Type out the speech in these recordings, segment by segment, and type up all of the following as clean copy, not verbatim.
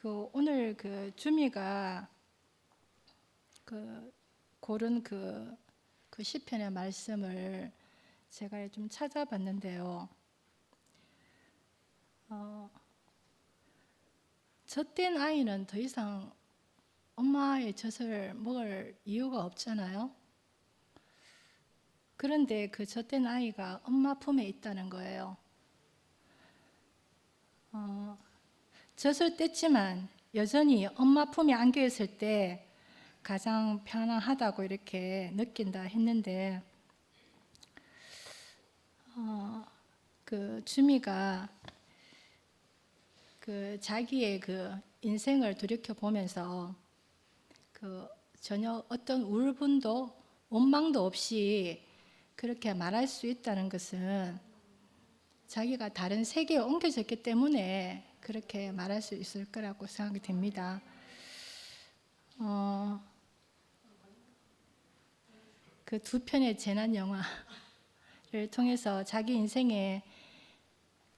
오늘 주미가 고른 시편의 말씀을 제가 좀 찾아봤는데요. 젖된 아이는 더 이상 엄마의 젖을 먹을 이유가 없잖아요. 그런데 그 젖된 아이가 엄마 품에 있다는 거예요. 젖을 뗐지만 여전히 엄마 품에 안겨 있을 때 가장 편안하다고 이렇게 느낀다 했는데, 주미가 자기의 인생을 돌이켜 보면서 전혀 어떤 울분도 원망도 없이 그렇게 말할 수 있다는 것은 자기가 다른 세계에 옮겨졌기 때문에 그렇게 말할 수 있을 거라고 생각이 됩니다. 그 두 편의 재난 영화를 통해서 자기 인생에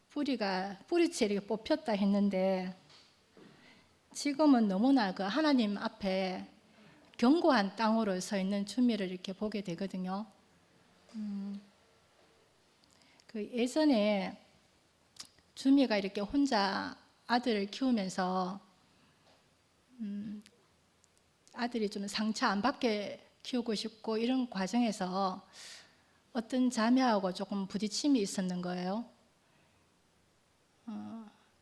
뿌리채 이렇게 뽑혔다 했는데, 지금은 너무나 하나님 앞에 견고한 땅으로 서 있는 주미를 이렇게 보게 되거든요. 예전에 주미가 이렇게 혼자 아들을 키우면서 아들이 좀 상처 안 받게 키우고 싶고 이런 과정에서 어떤 자매하고 조금 부딪힘이 있었는 거예요.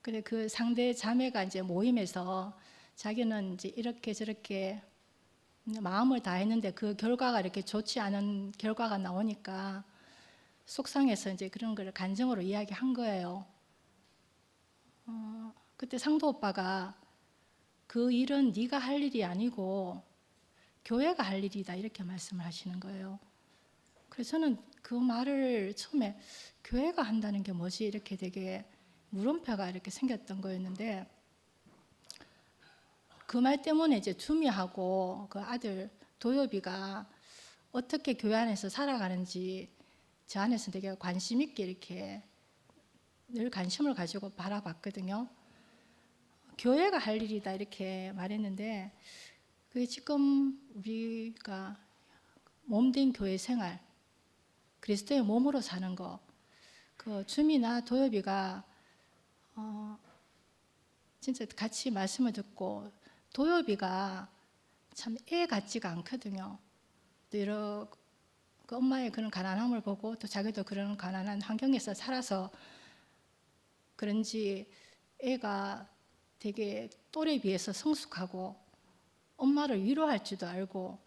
근데 그 상대 자매가 이제 모임에서 자기는 이제 이렇게 저렇게 마음을 다했는데 그 결과가 이렇게 좋지 않은 결과가 나오니까 속상해서 이제 그런 걸 간증으로 이야기한 거예요. 그때 상도 오빠가 그 일은 네가 할 일이 아니고 교회가 할 일이다 이렇게 말씀을 하시는 거예요. 그래서 저는 그 말을 처음에 교회가 한다는 게 뭐지 이렇게 되게 물음표가 이렇게 생겼던 거였는데, 그 말 때문에 이제 주미하고 그 아들 도엽이가 어떻게 교회 안에서 살아가는지 저 안에서 되게 관심 있게 이렇게 늘 관심을 가지고 바라봤거든요. 교회가 할 일이다 이렇게 말했는데, 그게 지금 우리가 몸된 교회 생활, 그리스도의 몸으로 사는 거, 주미나 도엽이가 진짜 같이 말씀을 듣고, 도엽이가 참 애 같지가 않거든요. 또 이런 엄마의 그런 가난함을 보고 또 자기도 그런 가난한 환경에서 살아서 그런지 애가 되게 또래에 비해서 성숙하고 엄마를 위로할 줄도 알고,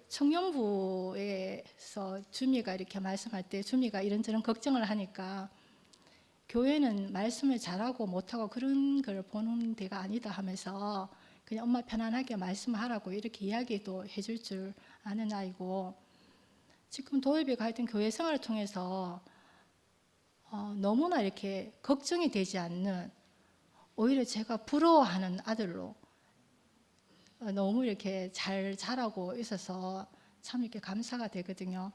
청년부에서 주미가 이렇게 말씀할 때 주미가 이런저런 걱정을 하니까 교회는 말씀을 잘하고 못하고 그런 걸 보는 데가 아니다 하면서 그냥 엄마 편안하게 말씀하라고 이렇게 이야기도 해줄 줄 아는 아이고, 지금 도엽이가 하여튼 교회 생활을 통해서 너무나 이렇게 걱정이 되지 않는, 오히려 제가 부러워하는 아들로 너무 이렇게 잘 자라고 있어서 참 이렇게 감사가 되거든요.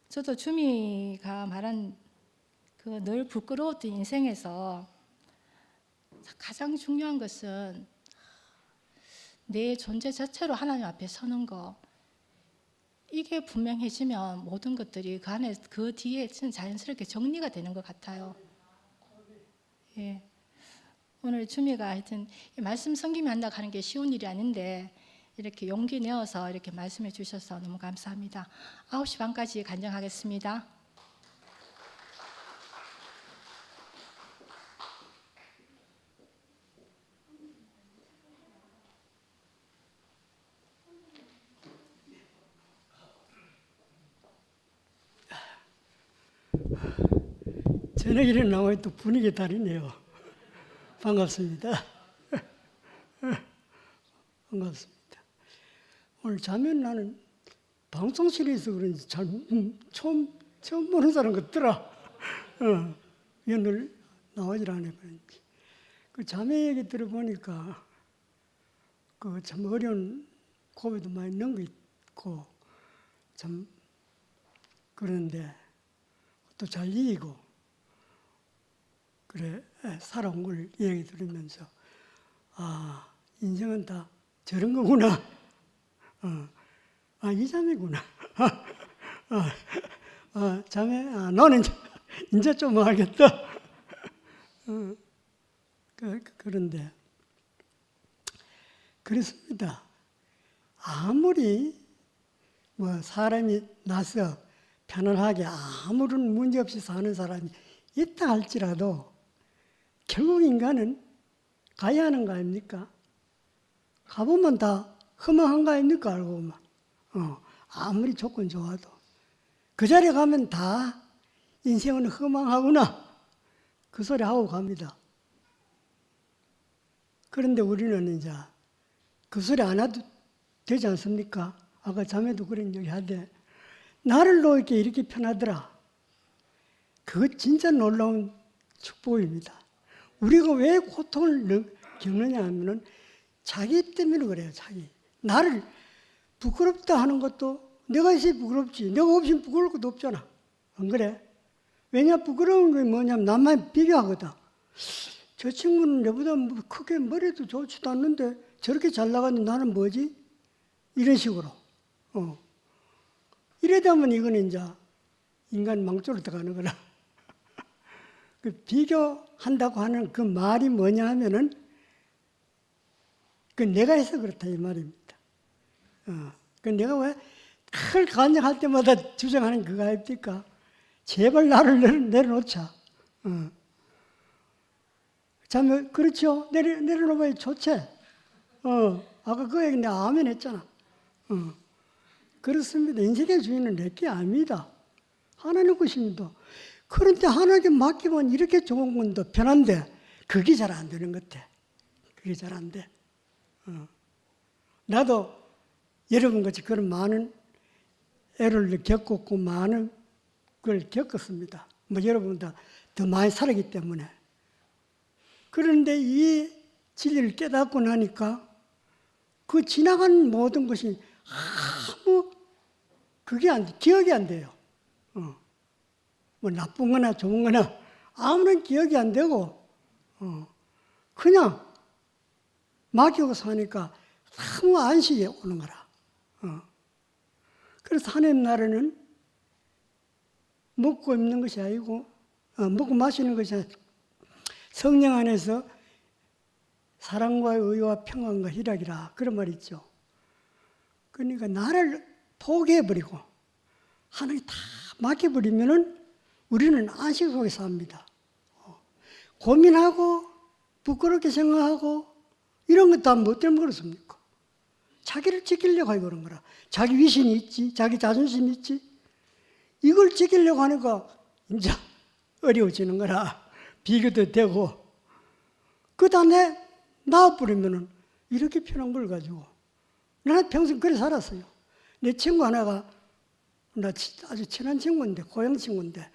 저도 주미가 말한 늘 부끄러웠던 인생에서 가장 중요한 것은 내 존재 자체로 하나님 앞에 서는 거, 이게 분명해지면 모든 것들이 그 안에 그 뒤에 자연스럽게 정리가 되는 것 같아요. 예. 오늘 주미가 하여튼 말씀 섬기면 하는 게 쉬운 일이 아닌데 이렇게 용기 내어서 이렇게 말씀해 주셔서 너무 감사합니다. 9시 반까지 간증하겠습니다. 저녁에 나와 또 분위기 다르네요. 반갑습니다. 반갑습니다. 오늘 자면 나는 방송실에서 그런지 처음 보는 사람 같더라. 늘 나오질 않아 그런지. 그 자매 얘기 들어보니까 참 어려운 고비도 많이 있는 거 있고 참 그런데 또 잘 이기고 그래 살아온 걸 얘기 들으면서 인생은 다 저런 거구나. 이자매구나. 자매, 너는 이제 좀 알겠다. 그런데 그렇습니다. 아무리 뭐 사람이 나서 편안하게 아무런 문제 없이 사는 사람이 있다 할지라도 결국 인간은 가야 하는 거 아닙니까? 가보면 다 허망한 거 아닙니까? 알고 보면. 아무리 조건 좋아도. 그 자리에 가면 다 인생은 허망하구나. 그 소리 하고 갑니다. 그런데 우리는 이제 그 소리 안 해도 되지 않습니까? 아까 자매도 그런 얘기 하되 나를 놓을게 이렇게 편하더라. 그거 진짜 놀라운 축복입니다. 우리가 왜 고통을 겪느냐 하면은 자기 때문에 그래요. 자기. 나를 부끄럽다 하는 것도 내가 있어야 부끄럽지. 내가 없으면 부끄러울 것도 없잖아. 안 그래? 왜냐 부끄러운 게 뭐냐면 나만 비교하거든. 저 친구는 내보다 크게 머리도 좋지도 않는데 저렇게 잘 나가는데 나는 뭐지? 이런 식으로. 이러다 보면 이거는 이제 인간 망조로 들어가는 거라. 그 비교한다고 하는 그 말이 뭐냐 하면은 그 내가 해서 그렇다 이 말입니다. 그 내가 왜 늘 간증할 때마다 주장하는 그거 아닙니까? 제발 나를 내려놓자. 참 그렇죠. 내려놓으면 좋지. 아까 그 얘기 내가 아멘 했잖아. 그렇습니다. 인생의 주인은 내게 아닙니다. 하나님 것입니다. 그런데 하나님께 맡기면 이렇게 좋은 건도 편한데 그게 잘 안 되는 것 같아. 그게 잘 안 돼. 나도 여러분 같이 그런 많은 애를 겪었고 많은 걸 겪었습니다. 뭐 여러분보다 더 많이 살았기 때문에. 그런데 이 진리를 깨닫고 나니까 그 지나간 모든 것이 아무 그게 안 돼. 기억이 안 돼요. 뭐 나쁜 거나 좋은 거나 아무런 기억이 안 되고 그냥 맡기고 사니까 아무 안식이 오는 거라. 그래서 하나님 나라는 먹고 입는 것이 아니고 먹고 마시는 것이 아니고 성령 안에서 사랑과 의와 평안과 희락이라 그런 말이 있죠. 그러니까 나를 포기해버리고 하나님 다 맡겨버리면은 우리는 안식 속에 삽니다. 고민하고 부끄럽게 생각하고 이런 것 다 뭐 때문에 그렇습니까? 자기를 지키려고 하고 그런 거라. 자기 위신이 있지, 자기 자존심이 있지. 이걸 지키려고 하니까 이제 어려워지는 거라. 비교도 되고. 그 다음에 나와버리면은 이렇게 편한 걸 가지고. 나는 평생 그래 살았어요. 내 친구 하나가 나 아주 친한 친구인데, 고향 친구인데,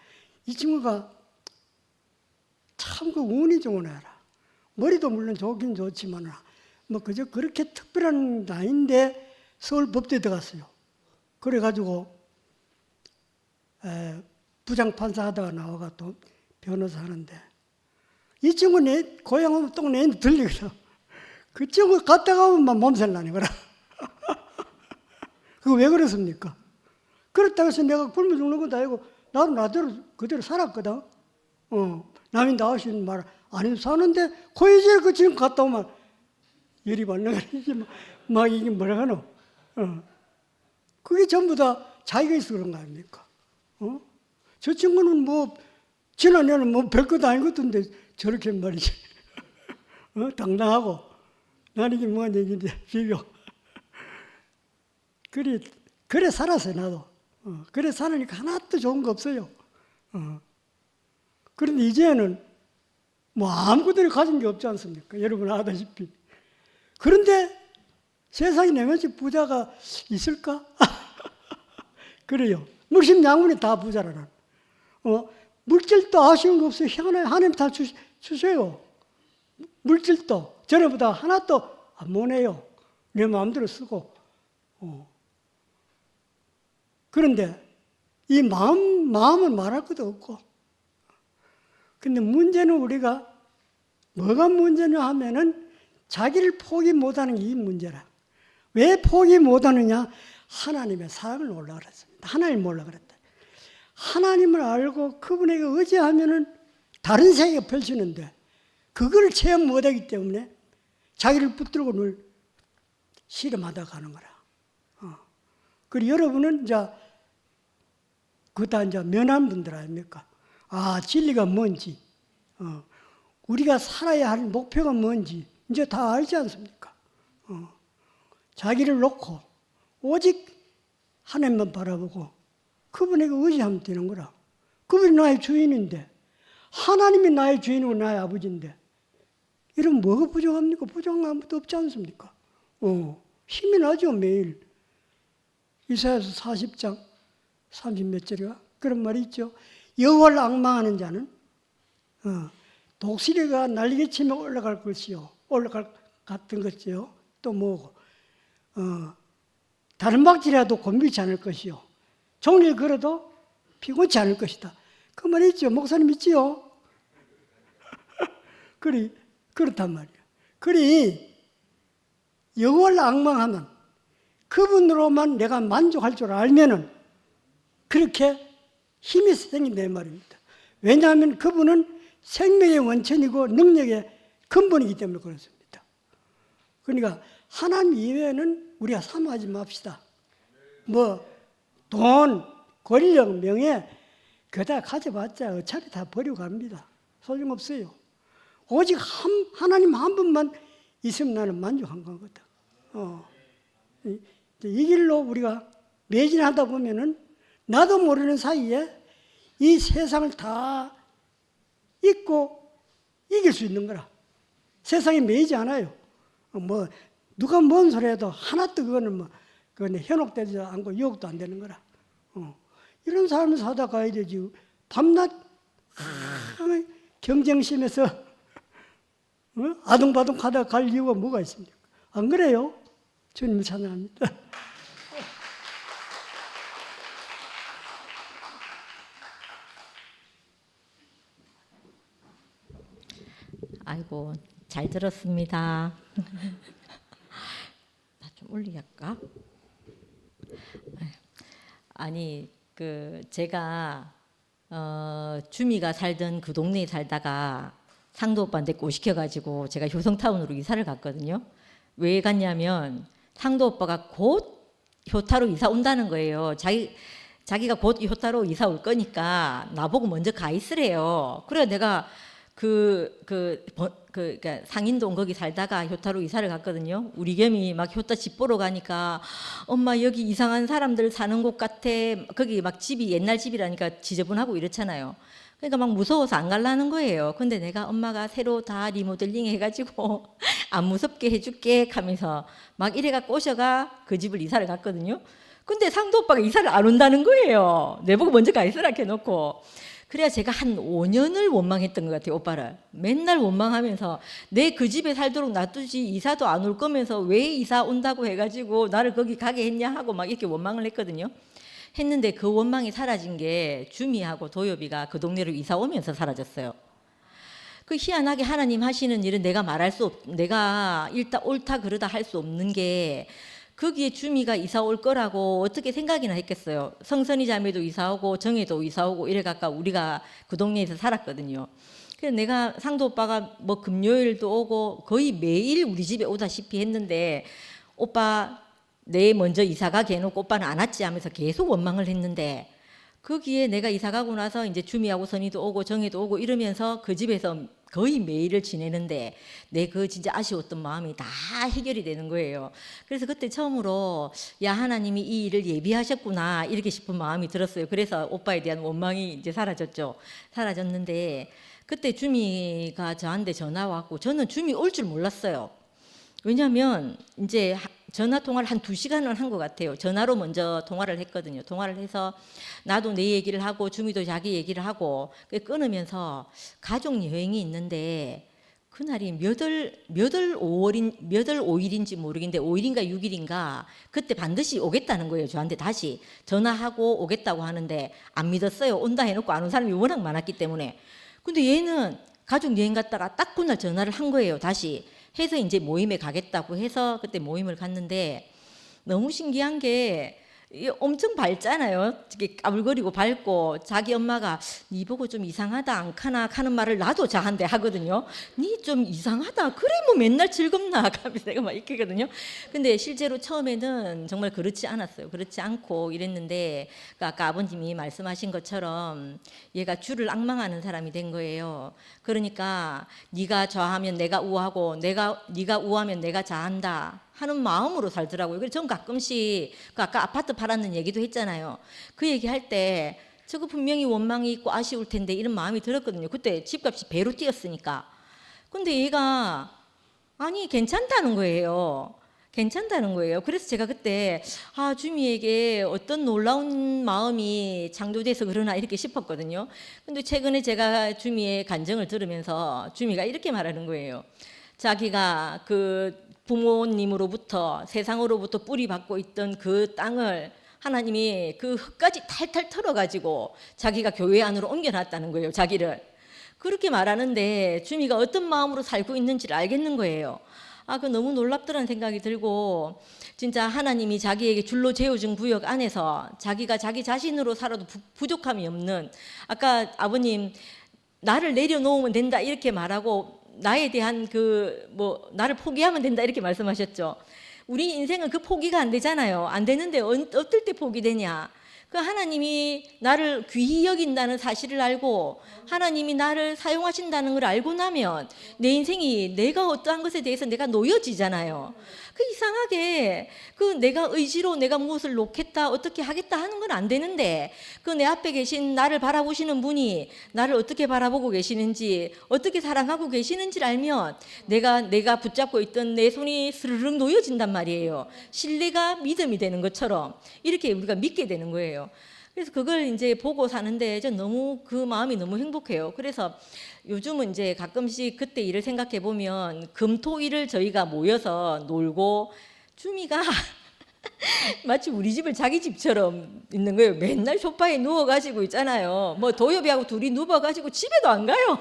이 친구가 참 그 운이 좋은 애라. 머리도 물론 좋긴 좋지만, 뭐 그저 그렇게 특별한 나이인데 서울 법대에 들어갔어요. 그래가지고 부장판사 하다가 나와가 또 변호사 하는데, 이 친구 내 고향 오면 또 내한테 들리거든. 그 친구 갔다 가면 막 몸살 나네, 그라. 그거 왜 그렇습니까? 그렇다고 해서 내가 굶어 죽는 것도 아니고, 나도 나대로 그대로 살았거든. 남이 나오시는 말 안 해도 사는데, 코이지에 그 지금 갔다 오면 열이 발라가지고, 막 이게 뭐라 하노? 그게 전부 다 자기가 있어 그런 거 아닙니까? 저 친구는 뭐, 지난해는 뭐 별것도 아닌 것던데 저렇게 말이지. 당당하고. 나는 이게 뭔 얘기인데, 비교. 그래 살았어요, 나도. 그래 살으니까 하나도 좋은 거 없어요. 그런데 이제는 뭐 아무것도 가진 게 없지 않습니까? 여러분 아다시피. 그런데 세상에 내면서 부자가 있을까? 그래요. 물심양면이 다 부자라는. 물질도 아쉬운 거 없어요. 하나님 다 주세요. 물질도 전에보다 하나도 안 모내요. 내 마음대로 쓰고. 그런데 이 마음은 말할 것도 없고. 근데 문제는 우리가 뭐가 문제냐 하면은 자기를 포기 못하는 게 이 문제라. 왜 포기 못하느냐? 하나님의 사랑을 몰라 그랬습니다. 하나님을 몰라 그랬다. 하나님을 알고 그분에게 의지하면은 다른 세계가 펼치는데 그걸 체험 못하기 때문에 자기를 붙들고 늘 씨름하다 가는 거라. 그리고 여러분은 이제 그다 이제 면한 분들 아닙니까? 아, 진리가 뭔지, 우리가 살아야 할 목표가 뭔지 이제 다 알지 않습니까? 자기를 놓고 오직 하나님만 바라보고 그분에게 의지하면 되는 거라. 그분이 나의 주인인데, 하나님이 나의 주인이고 나의 아버지인데 이러면 뭐가 부족합니까? 부족한 아무것도 없지 않습니까? 힘이 나죠, 매일. 이사야서 40장 30몇 절이가 그런 말이 있죠. 여호와를 앙망하는 자는 독수리가 날개치며 올라갈 것이요, 올라갈 같은 것이요, 또 뭐고 다른 박질이라도 곤비지 않을 것이요, 종일 걸어도 피곤치 않을 것이다. 그 말이 있죠. 목사님 있지요? 그렇단 말이야. 그리 여호와를 앙망하면, 그분으로만 내가 만족할 줄 알면은 그렇게 힘이 생긴다 말입니다. 왜냐하면 그분은 생명의 원천이고 능력의 근본이기 때문에 그렇습니다. 그러니까 하나님 이외에는 우리가 사모하지 맙시다. 뭐 돈, 권력, 명예 그거 다 가져봤자 어차피 다 버리고 갑니다. 소용없어요. 오직 하나님 한 분만 있으면 나는 만족한 거거든. 이 길로 우리가 매진하다 보면은 나도 모르는 사이에 이 세상을 다 잊고 이길 수 있는 거라. 세상에 매이지 않아요. 뭐 누가 뭔 소리 해도 하나도 그거는 현혹되지 않고 유혹도 안 되는 거라. 이런 삶을 사다 가야 되지. 밤낮 경쟁심에서 아둥바둥 하다 갈 이유가 뭐가 있습니까? 안 그래요? 주님을 찬양합니다. 아이고, 잘 들었습니다. 나 좀 올리게 할까? 아니, 제가 주미가 살던 그 동네에 살다가 상도 오빠한테 꼬시켜가지고 제가 효성타운으로 이사를 갔거든요. 왜 갔냐면 상도 오빠가 곧 효타로 이사 온다는 거예요. 자기가 곧 효타로 이사 올 거니까 나보고 먼저 가 있으래요. 그래 내가 그러니까 상인동 거기 살다가 효타로 이사를 갔거든요. 우리 겸이 막 효타 집 보러 가니까 엄마 여기 이상한 사람들 사는 곳 같아. 거기 막 집이 옛날 집이라니까 지저분하고 이렇잖아요. 그러니까 막 무서워서 안 가려는 거예요. 근데 내가 엄마가 새로 다 리모델링 해가지고 안 무섭게 해줄게 하면서 막 이래가 꼬셔가 그 집을 이사를 갔거든요. 근데 상도 오빠가 이사를 안 온다는 거예요. 내보고 먼저 가 있으라 해놓고. 그래야 제가 한 5년을 원망했던 것 같아요. 오빠를 맨날 원망하면서 내 그 집에 살도록 놔두지 이사도 안 올 거면서 왜 이사 온다고 해가지고 나를 거기 가게 했냐 하고 막 이렇게 원망을 했거든요. 했는데 그 원망이 사라진 게 주미하고 도엽이가 그 동네로 이사 오면서 사라졌어요. 그 희한하게 하나님 하시는 일은 내가 일단 옳다 그르다 할 수 없는 게, 거기에 주미가 이사 올 거라고 어떻게 생각이나 했겠어요. 성선이 자매도 이사 오고 정혜도 이사 오고 이래가까 우리가 그 동네에서 살았거든요. 그래서 내가 상도 오빠가 뭐 금요일도 오고 거의 매일 우리 집에 오다시피 했는데, 오빠 내 먼저 이사 가게 해놓고 오빠는 안 왔지 하면서 계속 원망을 했는데, 거기에 내가 이사 가고 나서 이제 주미하고 선이도 오고 정혜도 오고 이러면서 그 집에서 거의 매일을 지내는데 내 그 진짜 아쉬웠던 마음이 다 해결이 되는 거예요. 그래서 그때 처음으로 야, 하나님이 이 일을 예비하셨구나 이렇게 싶은 마음이 들었어요. 그래서 오빠에 대한 원망이 이제 사라졌죠. 사라졌는데 그때 주미가 저한테 전화 왔고, 저는 주미 올 줄 몰랐어요. 왜냐하면 이제 전화 통화를 한 2시간을 한 것 같아요. 전화로 먼저 통화를 했거든요. 통화를 해서 나도 내 얘기를 하고 주미도 자기 얘기를 하고 끊으면서 가족 여행이 있는데, 그날이 몇 월 5일인지 모르겠는데 5일인가 6일인가 그때 반드시 오겠다는 거예요. 저한테 다시 전화하고 오겠다고 하는데 안 믿었어요. 온다 해놓고 안 온 사람이 워낙 많았기 때문에. 근데 얘는 가족 여행 갔다가 딱 그날 전화를 한 거예요. 다시 해서 이제 모임에 가겠다고 해서 그때 모임을 갔는데 너무 신기한 게 이게 엄청 밝잖아요. 이렇게 까불거리고 밝고 자기 엄마가 니 보고 좀 이상하다 안 카나 하는 말을 나도 자한테 하거든요. 니 좀 이상하다. 그래 뭐 맨날 즐겁나 하면서 내가 막 이렇게거든요. 근데 실제로 처음에는 정말 그렇지 않았어요. 그렇지 않고 이랬는데 그 아까 아버님이 말씀하신 것처럼 얘가 주를 앙망하는 사람이 된 거예요. 그러니까 네가 좌하면 내가 우하고 네가 우하면 내가 좌한다 하는 마음으로 살더라고요. 그래서 전 가끔씩 그 아까 아파트 팔았는 얘기도 했잖아요. 그 얘기할 때 저거 분명히 원망이 있고 아쉬울 텐데 이런 마음이 들었거든요. 그때 집값이 배로 뛰었으니까. 근데 얘가 아니 괜찮다는 거예요. 괜찮다는 거예요. 그래서 제가 그때 주미에게 어떤 놀라운 마음이 창조돼서 그러나 이렇게 싶었거든요. 근데 최근에 제가 주미의 간증을 들으면서 주미가 이렇게 말하는 거예요. 자기가 그 부모님으로부터 세상으로부터 뿌리받고 있던 그 땅을 하나님이 그 흙까지 탈탈 털어가지고 자기가 교회 안으로 옮겨놨다는 거예요. 자기를. 그렇게 말하는데 주미가 어떤 마음으로 살고 있는지를 알겠는 거예요. 그 너무 놀랍더라는 생각이 들고 진짜 하나님이 자기에게 줄로 재어준 구역 안에서 자기가 자기 자신으로 살아도 부족함이 없는 아까 아버님 나를 내려놓으면 된다 이렇게 말하고 나에 대한 나를 포기하면 된다 이렇게 말씀하셨죠. 우리 인생은 그 포기가 안 되잖아요. 안 되는데 어떨 때 포기되냐? 그 하나님이 나를 귀히 여긴다는 사실을 알고 하나님이 나를 사용하신다는 걸 알고 나면 내 인생이 내가 어떠한 것에 대해서 내가 놓여지잖아요. 그 이상하게 내가 의지로 내가 무엇을 놓겠다 어떻게 하겠다 하는 건 안 되는데 내 앞에 계신 나를 바라보시는 분이 나를 어떻게 바라보고 계시는지 어떻게 사랑하고 계시는지를 알면 내가 붙잡고 있던 내 손이 스르륵 놓여진단 말이에요. 신뢰가 믿음이 되는 것처럼 이렇게 우리가 믿게 되는 거예요. 그래서 그걸 이제 보고 사는데 전 너무 그 마음이 너무 행복해요. 그래서 요즘은 이제 가끔씩 그때 일을 생각해 보면 금토일을 저희가 모여서 놀고 주미가 마치 우리 집을 자기 집처럼 있는 거예요. 맨날 소파에 누워가지고 있잖아요. 뭐 도엽이하고 둘이 누워가지고 집에도 안 가요.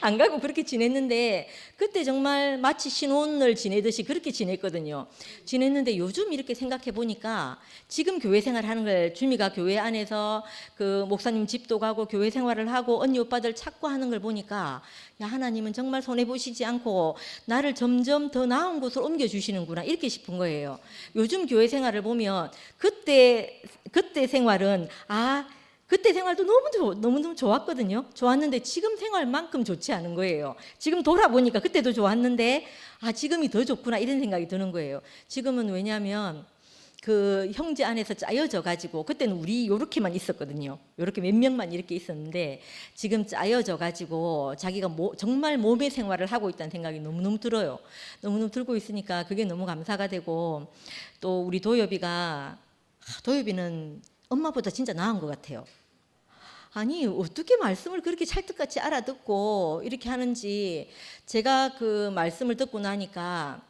안 가고 그렇게 지냈는데 그때 정말 마치 신혼을 지내듯이 그렇게 지냈거든요. 지냈는데 요즘 이렇게 생각해 보니까 지금 교회 생활하는 걸 주미가 교회 안에서 그 목사님 집도 가고 교회 생활을 하고 언니 오빠들 찾고 하는 걸 보니까 야 하나님은 정말 손해 보시지 않고 나를 점점 더 나은 곳으로 옮겨주시는구나 이렇게 싶은 거예요. 요즘 교회 생활을 보면 그때 생활은 그때 생활도 너무 좋았거든요. 좋았는데 지금 생활만큼 좋지 않은 거예요. 지금 돌아보니까 그때도 좋았는데 지금이 더 좋구나 이런 생각이 드는 거예요. 지금은 왜냐하면 그 형제 안에서 짜여져 가지고 그때는 우리 요렇게만 있었거든요. 요렇게 몇 명만 이렇게 있었는데 지금 짜여져 가지고 자기가 정말 몸의 생활을 하고 있다는 생각이 너무너무 들어요. 너무너무 들고 있으니까 그게 너무 감사가 되고 또 우리 도엽이는 엄마보다 진짜 나은 것 같아요. 아니 어떻게 말씀을 그렇게 찰떡같이 알아듣고 이렇게 하는지 제가 그 말씀을 듣고 나니까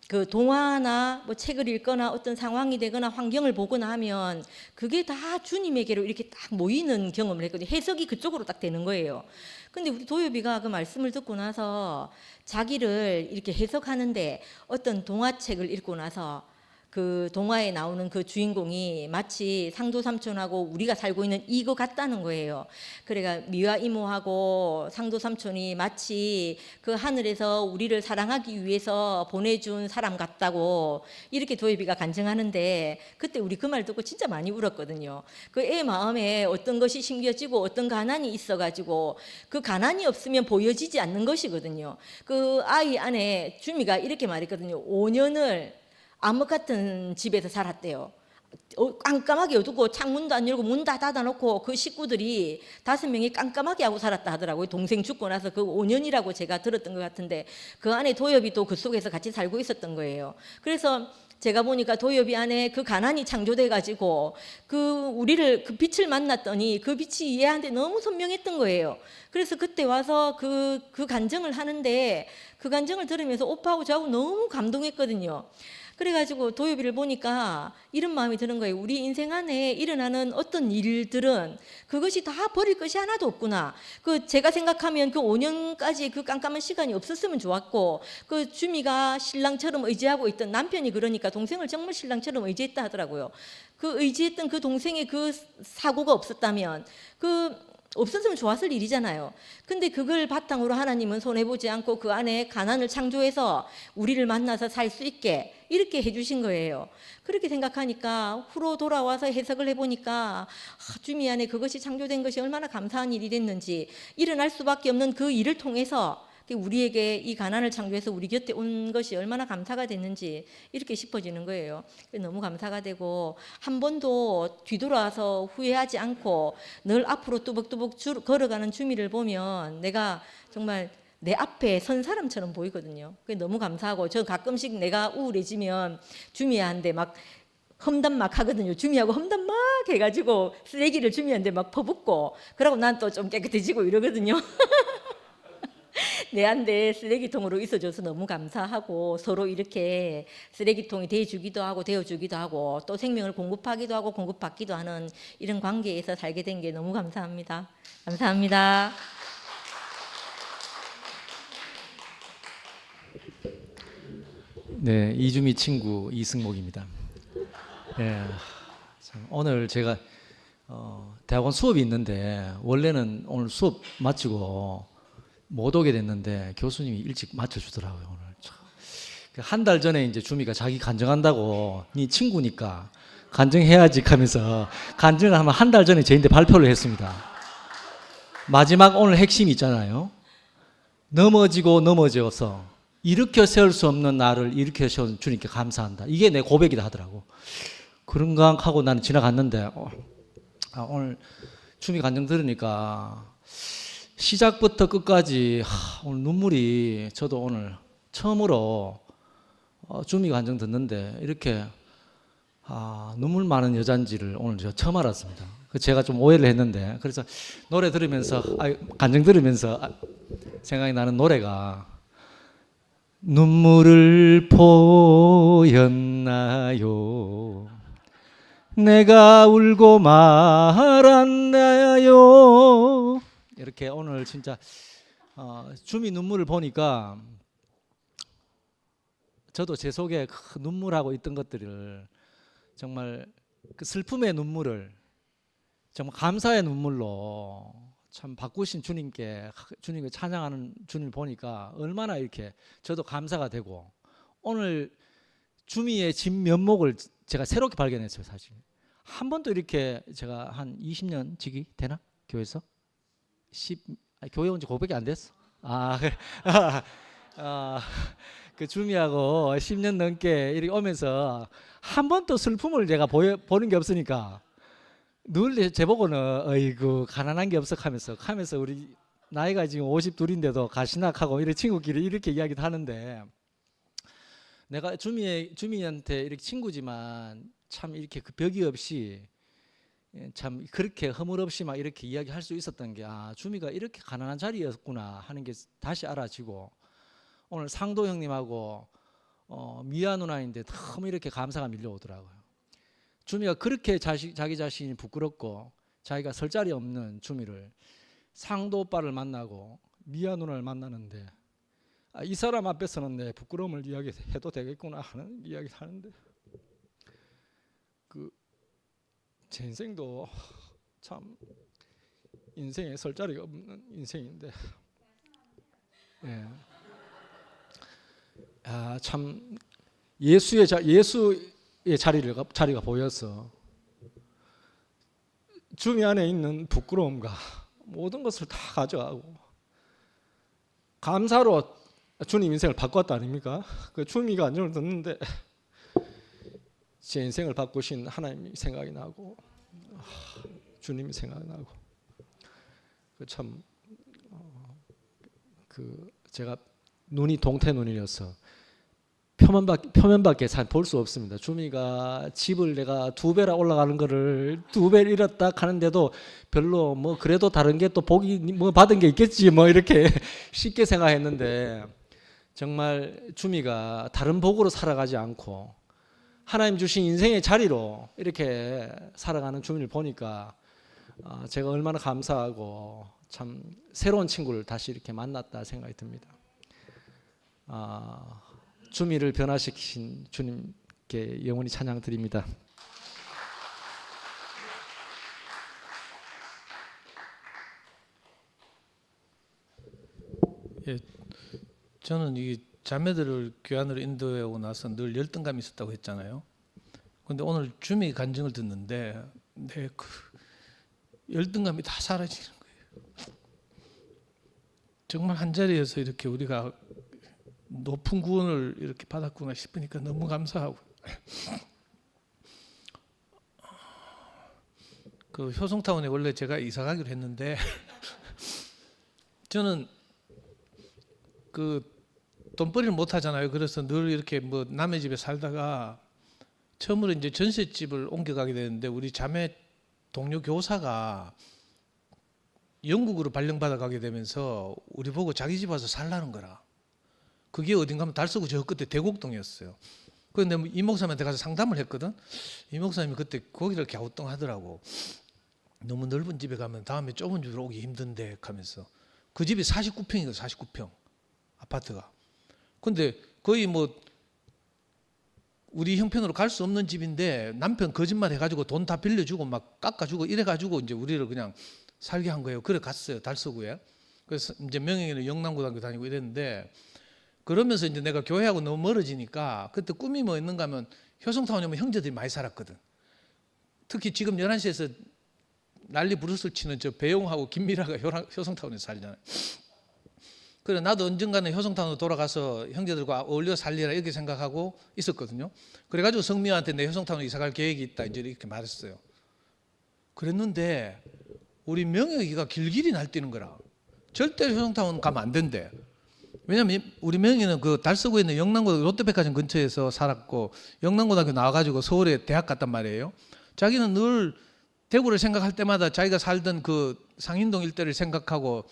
그 동화나 뭐 책을 읽거나 어떤 상황이 되거나 환경을 보거나 하면 그게 다 주님에게로 이렇게 딱 모이는 경험을 했거든요. 해석이 그쪽으로 딱 되는 거예요. 근데 우리 도엽이가 그 말씀을 듣고 나서 자기를 이렇게 해석하는데 어떤 동화책을 읽고 나서 그 동화에 나오는 그 주인공이 마치 상도 삼촌하고 우리가 살고 있는 이거 같다는 거예요. 그러니까 미화 이모하고 상도 삼촌이 마치 그 하늘에서 우리를 사랑하기 위해서 보내준 사람 같다고 이렇게 도엽이가 간증하는데 그때 우리 그 말 듣고 진짜 많이 울었거든요. 그 애 마음에 어떤 것이 심겨지고 어떤 가난이 있어가지고 그 가난이 없으면 보여지지 않는 것이거든요. 그 아이 안에 주미가 이렇게 말했거든요. 5년을 암흑 같은 집에서 살았대요. 깜깜하게 어두고 창문도 안 열고 문 다 닫아놓고 그 식구들이 5명이 깜깜하게 하고 살았다 하더라고요. 동생 죽고 나서 그 5년이라고 제가 들었던 것 같은데 그 안에 도엽이 또 그 속에서 같이 살고 있었던 거예요. 그래서 제가 보니까 도엽이 안에 그 가난이 창조돼 가지고 우리를 그 빛을 만났더니 그 빛이 얘한테 너무 선명했던 거예요. 그래서 그때 와서 그 간증을 하는데 그 간증을 들으면서 오빠하고 저하고 너무 감동했거든요. 그래가지고 도요비를 보니까 이런 마음이 드는 거예요. 우리 인생 안에 일어나는 어떤 일들은 그것이 다 버릴 것이 하나도 없구나. 그 제가 생각하면 그 5년까지 그 깜깜한 시간이 없었으면 좋았고, 그 주미가 신랑처럼 의지하고 있던 남편이 그러니까 동생을 정말 신랑처럼 의지했다 하더라고요. 그 의지했던 그 동생의 그 사고가 없었다면 없었으면 좋았을 일이잖아요. 근데 그걸 바탕으로 하나님은 손해보지 않고 그 안에 가난을 창조해서 우리를 만나서 살 수 있게 이렇게 해주신 거예요. 그렇게 생각하니까 후로 돌아와서 해석을 해보니까 주미 안에 그것이 창조된 것이 얼마나 감사한 일이 됐는지, 일어날 수밖에 없는 그 일을 통해서 우리에게 이 가난을 창조해서 우리 곁에 온 것이 얼마나 감사가 됐는지 이렇게 싶어지는 거예요. 너무 감사가 되고, 한 번도 뒤돌아서 후회하지 않고 늘 앞으로 뚜벅뚜벅 걸어가는 주미를 보면 내가 정말 내 앞에 선 사람처럼 보이거든요. 그게 너무 감사하고, 저 가끔씩 내가 우울해지면 주미한테 막 험담 막 하거든요. 주미하고 험담 막 해가지고 쓰레기를 주미한테 막 퍼붓고, 그러고 난 또 좀 깨끗해지고 이러거든요. 내한테 쓰레기통으로 있어줘서 너무 감사하고, 서로 이렇게 쓰레기통이 돼주기도 하고 되어주기도 하고 또 생명을 공급하기도 하고 공급받기도 하는 이런 관계에서 살게 된 게 너무 감사합니다. 감사합니다. 네, 이주미 친구 이승목입니다. 예, 참, 오늘 제가 대학원 수업이 있는데 원래는 오늘 수업 마치고 못 오게 됐는데 교수님이 일찍 맞춰주더라고요. 오늘 한 달 전에 이제 주미가 자기 간증한다고, 네 친구니까 간증해야지 하면서 간증을 하면 한 달 전에 저한테 발표를 했습니다. 마지막 오늘 핵심이 있잖아요. 넘어지고 넘어져서 일으켜 세울 수 없는 나를 일으켜 세운 주님께 감사한다. 이게 내 고백이다 하더라고. 그런가 하고 나는 지나갔는데 오늘 주미 간증 들으니까 시작부터 끝까지 오늘 눈물이, 저도 오늘 처음으로 주미 간증 듣는데 이렇게 눈물 많은 여잔지를 오늘 제가 처음 알았습니다. 제가 좀 오해를 했는데, 그래서 노래 들으면서 간증 들으면서 생각이 나는 노래가 눈물을 보였나요? 내가 울고 말았나요? 이렇게 오늘 진짜 주미 눈물을 보니까 저도 제 속에 눈물하고 있던 것들을 정말 그 슬픔의 눈물을 정말 감사의 눈물로 참 바꾸신 주님께 찬양하는 주님을 보니까 얼마나 이렇게 저도 감사가 되고, 오늘 주미의 진면목을 제가 새롭게 발견했어요. 사실 한 번도 이렇게 제가 한 20년 지기 되나? 교회에서 교회 온 지 그거밖에 안 됐어. 그 주미하고 10년 넘게 이렇게 오면서 한 번도 슬픔을 제가 보는 게 없으니까 늘 제보고는 어이구 가난한 게 없어 하면서 우리 나이가 지금 52인데도 가시락하고 이렇게 친구끼리 이렇게 이야기도 하는데, 내가 주미한테 이렇게 친구지만 참 이렇게 그 벽이 없이 참 그렇게 허물없이 막 이렇게 이야기할 수 있었던 게, 주미가 이렇게 가난한 자리였구나 하는 게 다시 알아지고, 오늘 상도 형님하고 미아 누나인데 너무 이렇게 감사가 밀려오더라고요. 주미가 그렇게 자기 자신이 부끄럽고 자기가 설 자리 없는 주미를 상도 오빠를 만나고 미아 누나를 만나는데, 이 사람 앞에서는 내 부끄러움을 이야기해도 되겠구나 하는 이야기를 하는데, 제 인생도 참 인생에 설 자리가 없는 인생인데, 참 예수의 자리가 보여서 주미 안에 있는 부끄러움과 모든 것을 다 가져가고 감사로 주님 인생을 바꿨다 아닙니까? 그 주미가 안정을 듣는데 제 인생을 바꾸신 하나님이 생각이 나고 주님이 생각이 나고, 참 제가 눈이 동태 눈이어서 표면밖에 잘 볼 수 없습니다. 주미가 집을 내가 2배라 올라가는 거를 2배 잃었다 하는데도 별로 뭐 그래도 다른 게 또 복이 뭐 받은 게 있겠지 뭐 이렇게 쉽게 생각했는데, 정말 주미가 다른 복으로 살아가지 않고 하나님 주신 인생의 자리로 이렇게 살아가는 주민을 보니까 제가 얼마나 감사하고 참 새로운 친구를 다시 이렇게 만났다 생각이 듭니다. 주민을 변화시키신 주님께 영원히 찬양 드립니다. 예, 저는 이 자매들을 교회 안으로 인도해 오고 나서 늘 열등감이 있었다고 했잖아요. 근데 오늘 주미 간증을 듣는데 내 그 열등감이 다 사라지는 거예요. 정말 한 자리에서 이렇게 우리가 높은 구원을 이렇게 받았구나 싶으니까 너무 감사하고, 그 효성타운에 원래 제가 이사 가기로 했는데 저는 그 돈벌이를 못 하잖아요. 그래서 늘 이렇게 뭐 남의 집에 살다가 처음으로 이제 전셋집을 옮겨가게 되는데, 우리 자매 동료 교사가 영국으로 발령받아 가게 되면서 우리 보고 자기 집 와서 살라는 거라. 그게 어딘가 하면 달서구 저 끝에 대곡동이었어요. 그런데 이 목사님한테 가서 상담을 했거든. 이 목사님이 그때 거기를 갸우뚱하더라고. 너무 넓은 집에 가면 다음에 좁은 집으로 오기 힘든데 하면서. 그 집이 49평이거든. 49평 아파트가. 근데 거의 뭐 우리 형편으로 갈 수 없는 집인데 남편 거짓말 해가지고 돈 다 빌려주고 막 깎아주고 이래가지고 이제 우리를 그냥 살게 한 거예요. 그래 갔어요. 달서구에. 그래서 이제 명예는 영남고등학교 다니고 이랬는데, 그러면서 이제 내가 교회하고 너무 멀어지니까 그때 꿈이 뭐 있는가 하면 효성타운에 오면 형제들이 많이 살았거든. 특히 지금 11시에서 난리 부르스를 치는 저 배용하고 김미라가 효성타운에서 살잖아요. 그래 나도 언젠가는 효성타운으로 돌아가서 형제들과 어울려 살리라 이렇게 생각하고 있었거든요. 그래가지고 성미화한테 내 효성타운으로 이사갈 계획이 있다 이제 이렇게 말했어요. 그랬는데 우리 명혁이가 길길이 날뛰는 거라. 절대 효성타운 가면 안 된대. 왜냐면 우리 명희는 그 달서구에 있는 영남고등학교 롯데백화점 근처에서 살았고 영남고등학교 나와가지고 서울에 대학 갔단 말이에요. 자기는 늘 대구를 생각할 때마다 자기가 살던 그 상인동 일대를 생각하고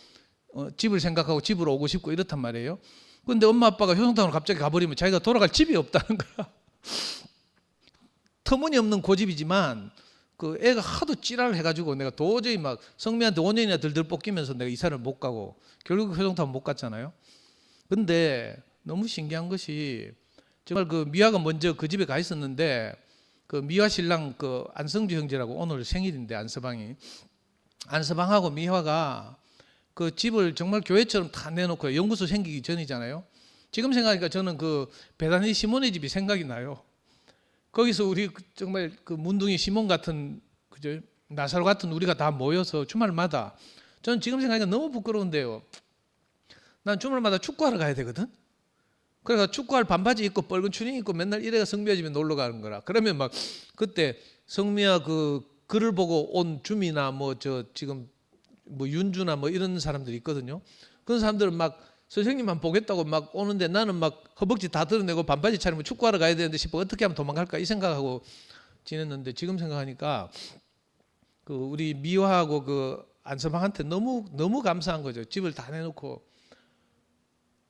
집을 생각하고 집으로 오고 싶고 이렇단 말이에요. 그런데 엄마 아빠가 효성타운으로 갑자기 가버리면 자기가 돌아갈 집이 없다는 거야. 터무니없는 고집이지만 그 애가 하도 찌랄을 해가지고 내가 도저히 막 성미한테 5년이나 들들 볶이면서 내가 이사를 못 가고 결국 효성타운 못 갔잖아요. 근데 너무 신기한 것이 정말 그 미화가 먼저 그 집에 가 있었는데, 그 미화 신랑 그 안성주 형제라고 오늘 생일인데 안서방하고 미화가 그 집을 정말 교회처럼 다 내놓고, 연구소 생기기 전이잖아요. 지금 생각하니까 저는 그 베다니 시몬의 집이 생각이 나요. 거기서 우리 정말 그 문둥이 시몬 같은 그죠 나사로 같은 우리가 다 모여서 주말마다, 저는 지금 생각하니까 너무 부끄러운데요. 난 주말마다 축구하러 가야 되거든. 그래서 축구할 반바지 입고 뻘건 추닝 입고 맨날 이래가 성미아 집에 놀러 가는 거라. 그러면 막 그때 성미아 그 글을 보고 온 주미나 뭐 저 지금 뭐 윤주나 뭐 이런 사람들이 있거든요. 그런 사람들은 막 선생님만 보겠다고 막 오는데 나는 막 허벅지 다 드러내고 반바지 차리면 축구하러 가야 되는데 싶어 어떻게 하면 도망갈까 이 생각하고 지냈는데, 지금 생각하니까 그 우리 미화하고 그 안서방한테 너무 감사한 거죠. 집을 다 내놓고.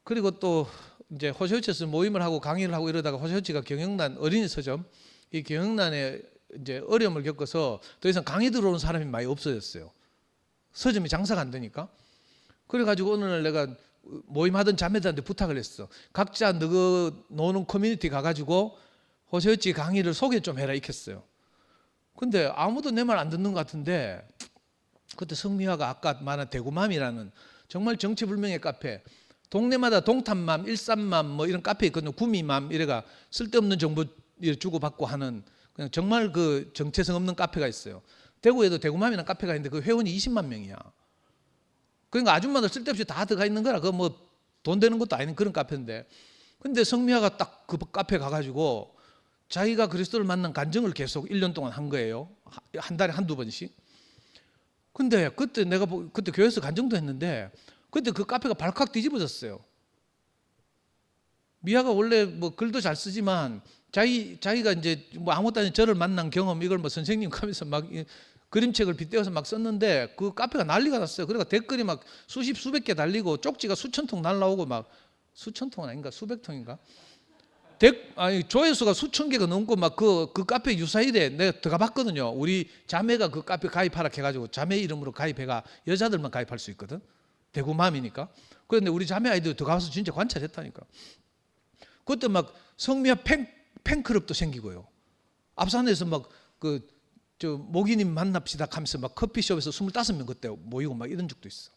그리고 또 이제 호시호치에서 모임을 하고 강의를 하고 이러다가 호시호치가 경영난 어린이 서점, 이 경영난에 이제 어려움을 겪어서 더 이상 강의 들어오는 사람이 많이 없어졌어요. 서점이 장사가 안 되니까. 그래가지고 어느 날 내가 모임하던 자매들한테 부탁을 했어. 각자 너 노는 커뮤니티 가가지고 호시호치 강의를 소개 좀 해라 이랬어요. 근데 아무도 내 말 안 듣는 것 같은데, 그때 성미화가 아까 말한 대구맘이라는 정말 정체불명의 카페, 동네마다 동탄맘, 일산맘 뭐 이런 카페 있거든요. 구미맘 이래가 쓸데없는 정보 주고받고 하는 그냥 정말 그 정체성 없는 카페가 있어요. 대구에도 대구맘이라는 카페가 있는데 그 회원이 20만 명이야. 그러니까 아줌마들 쓸데없이 다 들어가 있는 거라. 그 뭐 돈 되는 것도 아닌 그런 카페인데, 근데 성미아가 딱 그 카페 가가지고 자기가 그리스도를 만난 간증을 계속 1년 동안 한 거예요. 한 달에 한두 번씩. 근데 그때 내가 그때 교회에서 간증도 했는데 그때 그 카페가 발칵 뒤집어졌어요. 미아가 원래 뭐 글도 잘 쓰지만 자기가 이제 뭐 아무것도 아닌 저를 만난 경험 이걸 뭐 선생님 하면서 막 그림책을 빗대어서 막 썼는데 그 카페가 난리가 났어요. 그러니까 댓글이 막 수백 개 달리고 쪽지가 수천 통 날라오고 막 수천 통은 아닌가 수백 통인가 아니 조회수가 수천 개가 넘고 막 그 카페 유사일에 내가 들어가 봤거든요. 우리 자매가 그 카페 가입하라 해가지고 자매 이름으로 가입해가 여자들만 가입할 수 있거든. 대구맘이니까. 그런데 우리 자매 아이들 들어가서 진짜 관찰했다니까. 그때 막 성미야 팬클럽도 생기고요. 앞산에서 막 모기님 만납시다 하면서 막 커피숍에서 25명 그때 모이고 막 이런 적도 있어.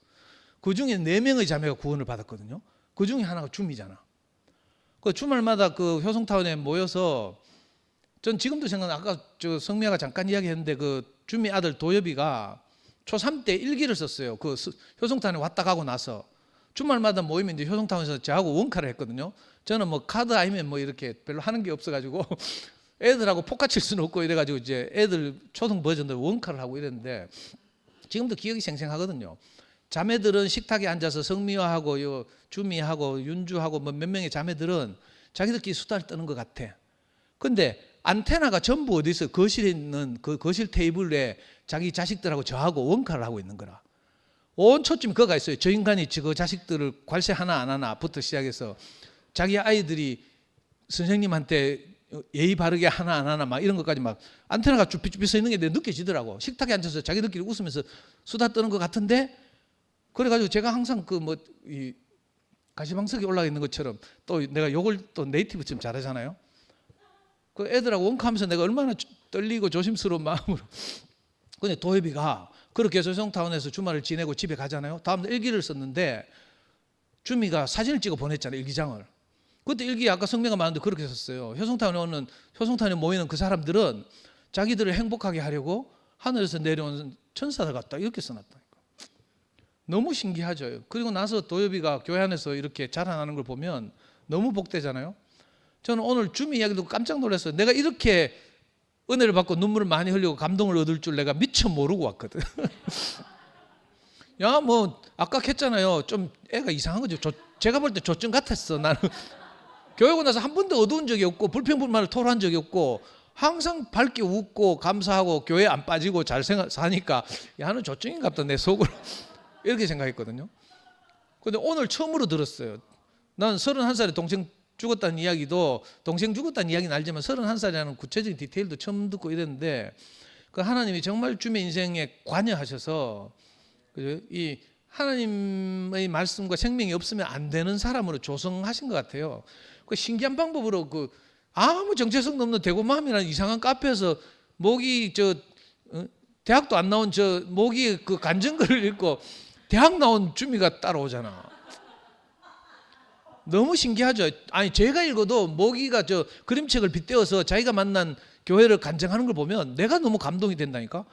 그 중에 4명의 자매가 구원을 받았거든요. 그 중에 하나가 줌이잖아. 그 주말마다 그 효성타운에 모여서 전 지금도 생각나. 아까 성미아가 잠깐 이야기했는데 그 줌이 아들 도엽이가 초3 때 일기를 썼어요. 그 효성타운에 왔다 가고 나서 주말마다 모이면 이제 효성타운에서 저하고 원카를 했거든요. 저는 뭐 카드 아니면 뭐 이렇게 별로 하는 게 없어가지고 애들하고 포카 칠 수는 없고 이래가지고 이제 애들 초등 버전들 원카를 하고 이랬는데 지금도 기억이 생생하거든요. 자매들은 식탁에 앉아서 성미화하고 요 주미하고 윤주하고 뭐 몇 명의 자매들은 자기들끼리 수다를 떠는 것 같아. 근데 안테나가 전부 어디 있어? 거실에 있는 그 거실 테이블에 자기 자식들하고 저하고 원카를 하고 있는 거라. 온 초점이 거가 있어요. 저 인간이 그 자식들을 관세 하나 안 하나부터 시작해서 자기 아이들이 선생님한테 예의 바르게 하나 안 하나 막 이런 것까지 막 안테나가 쭈삐쭈삐 서 있는 게 느껴지더라고. 식탁에 앉아서 자기들끼리 웃으면서 수다 떠는 것 같은데 그래가지고 제가 항상 이 가시방석에 올라가 있는 것처럼 또 내가 욕을 또 네이티브처럼 잘하잖아요. 그 애들하고 원카하면서 내가 얼마나 떨리고 조심스러운 마음으로. 근데 도엽이가 그렇게 해서 효성타운에서 주말을 지내고 집에 가잖아요. 다음날 일기를 썼는데 주미가 사진을 찍어 보냈잖아요. 일기장을. 그때 일기 아까 성명가 많은데 그렇게 썼어요. 효성타운에 모이는 그 사람들은 자기들을 행복하게 하려고 하늘에서 내려온 천사들 같다 이렇게 써놨다니까. 너무 신기하죠. 그리고 나서 도엽이가 교회 안에서 이렇게 자라나는 걸 보면 너무 복되잖아요. 저는 오늘 주미 이야기 듣고 깜짝 놀랐어요. 내가 이렇게 은혜를 받고 눈물을 많이 흘리고 감동을 얻을 줄 내가 미처 모르고 왔거든. 야, 뭐 아까 했잖아요. 좀 애가 이상한 거죠. 제가 볼 때 조증 같았어. 나는 교회 오고 나서 한 번도 어두운 적이 없고 불평불만을 토로한 적이 없고 항상 밝게 웃고 감사하고 교회 안 빠지고 잘 사니까 야는 조증인가 보다 내 속으로 이렇게 생각했거든요. 근데 오늘 처음으로 들었어요. 난 31살에 동생 죽었다는 이야기도 동생 죽었다는 이야기는 알지만 31살이라는 구체적인 디테일도 처음 듣고 이랬는데 그 하나님이 정말 주의 인생에 관여하셔서 이 하나님의 말씀과 생명이 없으면 안 되는 사람으로 조성하신 것 같아요. 그 신기한 방법으로 아무 정체성도 없는 대구맘이라는 이상한 카페에서 모기 대학도 안 나온 모기 그 간증글을 읽고 대학 나온 주미가 따라오잖아. 너무 신기하죠. 아니 제가 읽어도 모기가 그림책을 빗대어서 자기가 만난 교회를 간증하는 걸 보면 내가 너무 감동이 된다니까.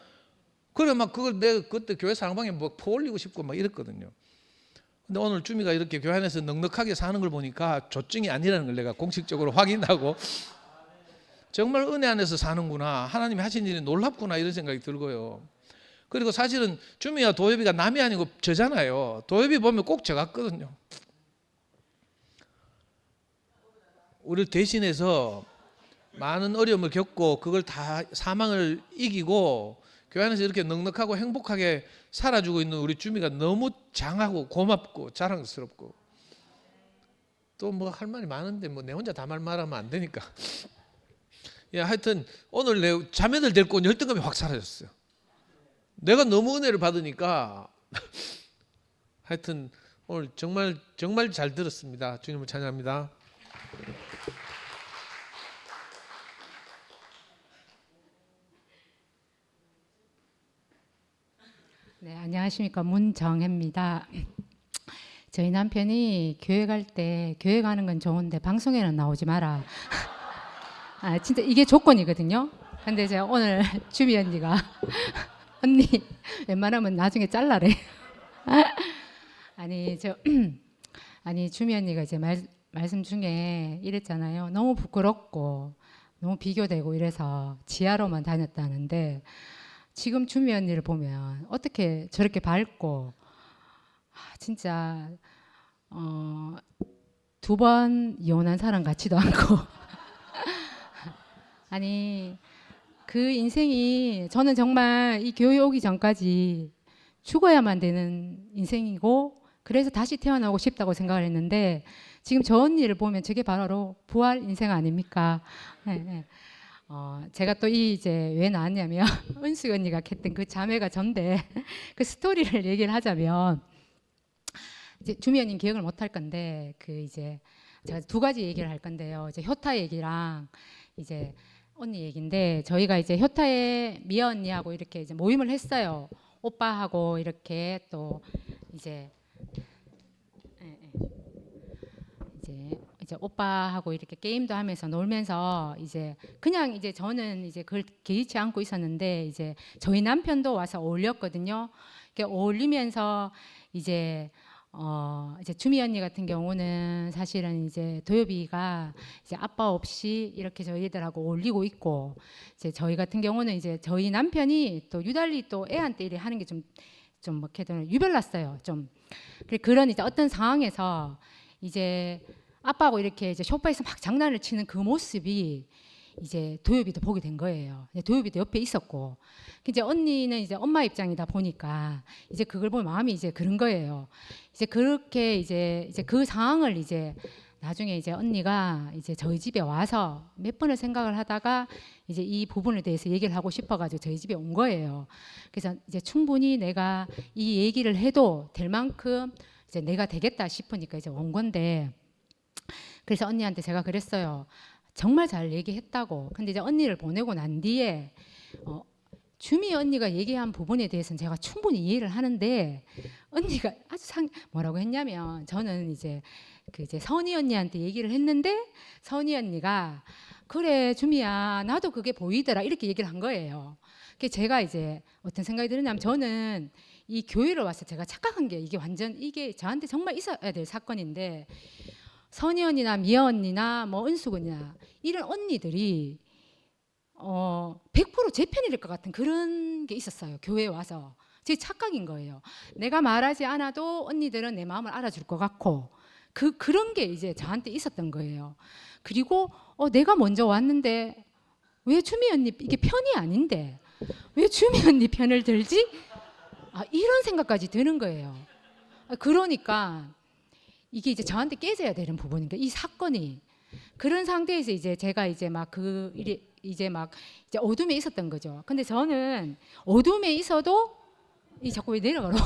그래 막 그걸 내가 그때 교회 사랑방에 뭐 퍼올리고 싶고 막 이랬거든요. 근데 오늘 주미가 이렇게 교회 안에서 넉넉하게 사는 걸 보니까 조증이 아니라는 걸 내가 공식적으로 확인하고 정말 은혜 안에서 사는구나. 하나님이 하신 일이 놀랍구나 이런 생각이 들고요. 그리고 사실은 주미와 도엽이가 남이 아니고 저잖아요. 도엽이 보면 꼭 저 같거든요. 우리를 대신해서 많은 어려움을 겪고 그걸 다 사망을 이기고 교회 안에서 이렇게 넉넉하고 행복하게 살아주고 있는 우리 주미가 너무 장하고 고맙고 자랑스럽고 또 뭐 할 말이 많은데 뭐 내 혼자 다 말하면 안 되니까. 야, 하여튼 오늘 내 자매들 데리고 온 열등감이 확 사라졌어요. 내가 너무 은혜를 받으니까 하여튼 오늘 정말 잘 들었습니다. 주님을 찬양합니다. 네, 안녕하십니까. 문정혜입니다. 저희 남편이 교회 갈 때 교회 가는 건 좋은데 방송에는 나오지 마라. 아, 진짜 이게 조건이거든요. 근데 제가 오늘 주미 언니가 언니 웬만하면 나중에 잘라래. 아니 주미 언니가 이제 말씀 중에 이랬잖아요. 너무 부끄럽고 너무 비교되고 이래서 지하로만 다녔다는데 지금 주미 언니를 보면 어떻게 저렇게 밝고 진짜 2번 이혼한 사람 같지도 않고 아니 그 인생이 저는 정말 이 교회 오기 전까지 죽어야만 되는 인생이고 그래서 다시 태어나고 싶다고 생각을 했는데 지금 저 언니를 보면 저게 바로 부활 인생 아닙니까? 네, 네. 제가 또 이제 왜 나왔냐면 은수 언니가 했던 그 자매가 전데 그 스토리를 얘기를 하자면 이제 주미 언니 기억을 못 할 건데 그 이제 제가 두 가지 얘기를 할 건데요. 이제 효타 얘기랑 이제 언니 얘기인데 저희가 이제 효타의 미아 언니하고 이렇게 이제 모임을 했어요. 오빠하고 이렇게 또 이제 이제 오빠하고 이렇게 게임도 하면서 놀면서 이제 그냥 이제 저는 이제 그걸 개의치 않고 있었는데 이제 저희 남편도 와서 어울렸거든요. 이렇게 어울리면서 이제 이제 주미 언니 같은 경우는 사실은 이제 도엽이가 이제 아빠 없이 이렇게 저희들하고 어울리고 있고 이제 저희 같은 경우는 이제 저희 남편이 또 유달리 또 애한테 이래 하는 게 좀 뭐 이렇게 유별났어요. 좀 그런 이제 어떤 상황에서 이제 아빠하고 이렇게 이제 소파에서 막 장난을 치는 그 모습이 이제 도엽이도 보게 된 거예요. 도엽이도 옆에 있었고, 이제 언니는 이제 엄마 입장이다 보니까 이제 그걸 보면 마음이 이제 그런 거예요. 이제 그렇게 이제 그 상황을 이제 나중에 이제 언니가 이제 저희 집에 와서 몇 번을 생각을 하다가 이제 이 부분에 대해서 얘기를 하고 싶어가지고 저희 집에 온 거예요. 그래서 이제 충분히 내가 이 얘기를 해도 될 만큼 이제 내가 되겠다 싶으니까 이제 온 건데, 그래서 언니한테 제가 그랬어요. 정말 잘 얘기했다고. 근데 이제 언니를 보내고 난 뒤에 주미 언니가 얘기한 부분에 대해서는 제가 충분히 이해를 하는데 언니가 아주 뭐라고 했냐면 저는 이제 그 이제 선희 언니한테 얘기를 했는데 선희 언니가 그래 주미야 나도 그게 보이더라 이렇게 얘기를 한 거예요. 그래서 제가 이제 어떤 생각이 드느냐면 저는 이 교회를 와서 제가 착각한 게 이게 완전 이게 저한테 정말 있어야 될 사건인데 선희 언니나 미아 언니나 뭐 은숙 언니나 이런 언니들이 100% 제 편이 될 것 같은 그런 게 있었어요. 교회에 와서 제 착각인 거예요. 내가 말하지 않아도 언니들은 내 마음을 알아줄 것 같고 그런 게 이제 저한테 있었던 거예요. 그리고 내가 먼저 왔는데 왜 주미 언니 이게 편이 아닌데 왜 주미 언니 편을 들지? 이런 생각까지 드는 거예요. 그러니까 이게 이제 저한테 깨져야 되는 부분인데 이 사건이 그런 상태에서 이제 제가 이제 막 그 일이 이제 어둠에 있었던 거죠. 근데 저는 어둠에 있어도 이 자꾸 왜 내려가러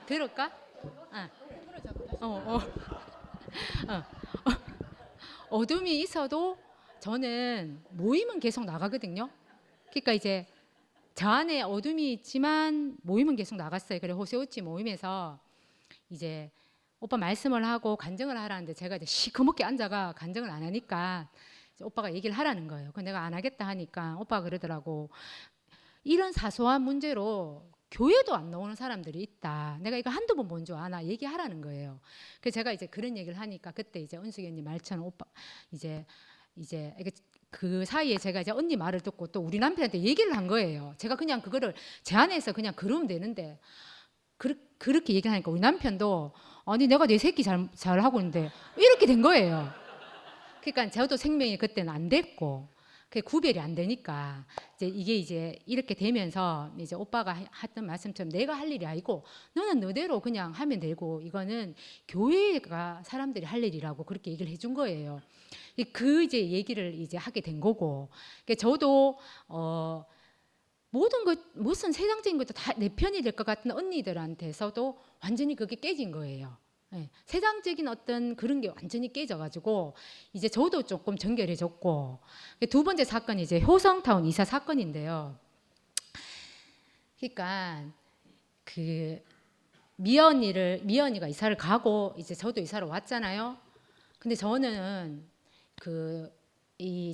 들을까? 어둠이 있어도 저는 모임은 계속 나가거든요. 그러니까 이제 저 안에 어둠이 있지만 모임은 계속 나갔어요. 그래 호세우치 모임에서 이제 오빠 말씀을 하고 간증을 하라는데 제가 이제 시커멓게 앉아가 간증을 안 하니까 오빠가 얘기를 하라는 거예요. 그 내가 안 하겠다 하니까 오빠가 그러더라고. 이런 사소한 문제로 교회도 안 나오는 사람들이 있다. 내가 이거 한두 번 본 줄 아나 얘기하라는 거예요. 그래서 제가 이제 그런 얘기를 하니까 그때 이제 은숙이 언니 말처럼 오빠 이제 그 사이에 제가 이제 언니 말을 듣고 또 우리 남편한테 얘기를 한 거예요. 제가 그냥 그거를 제 안에서 그냥 그러면 되는데 그렇게 얘기를 하니까 우리 남편도 아니 내가 내 새끼 잘 하고 있는데 이렇게 된 거예요. 그러니까 저도 생명이 그때는 안 됐고 그 구별이 안 되니까 이게 이제 이렇게 되면서 이제 오빠가 했던 말씀처럼 내가 할 일이 아니고 너는 너대로 그냥 하면 되고 이거는 교회가 사람들이 할 일이라고 그렇게 얘기를 해준 거예요. 그 이제 얘기를 이제 하게 된 거고, 그러니까 저도 모든 것 무슨 세상적인 것도 다 내 편이 될 것 같은 언니들한테서도 완전히 그게 깨진 거예요. 네. 세상적인 어떤 그런 게 완전히 깨져가지고 이제 저도 조금 정결해졌고, 두 번째 사건이 이제 효성타운 이사 사건인데요. 그러니까 그 미아 언니가 이사를 가고 이제 저도 이사를 왔잖아요. 근데 저는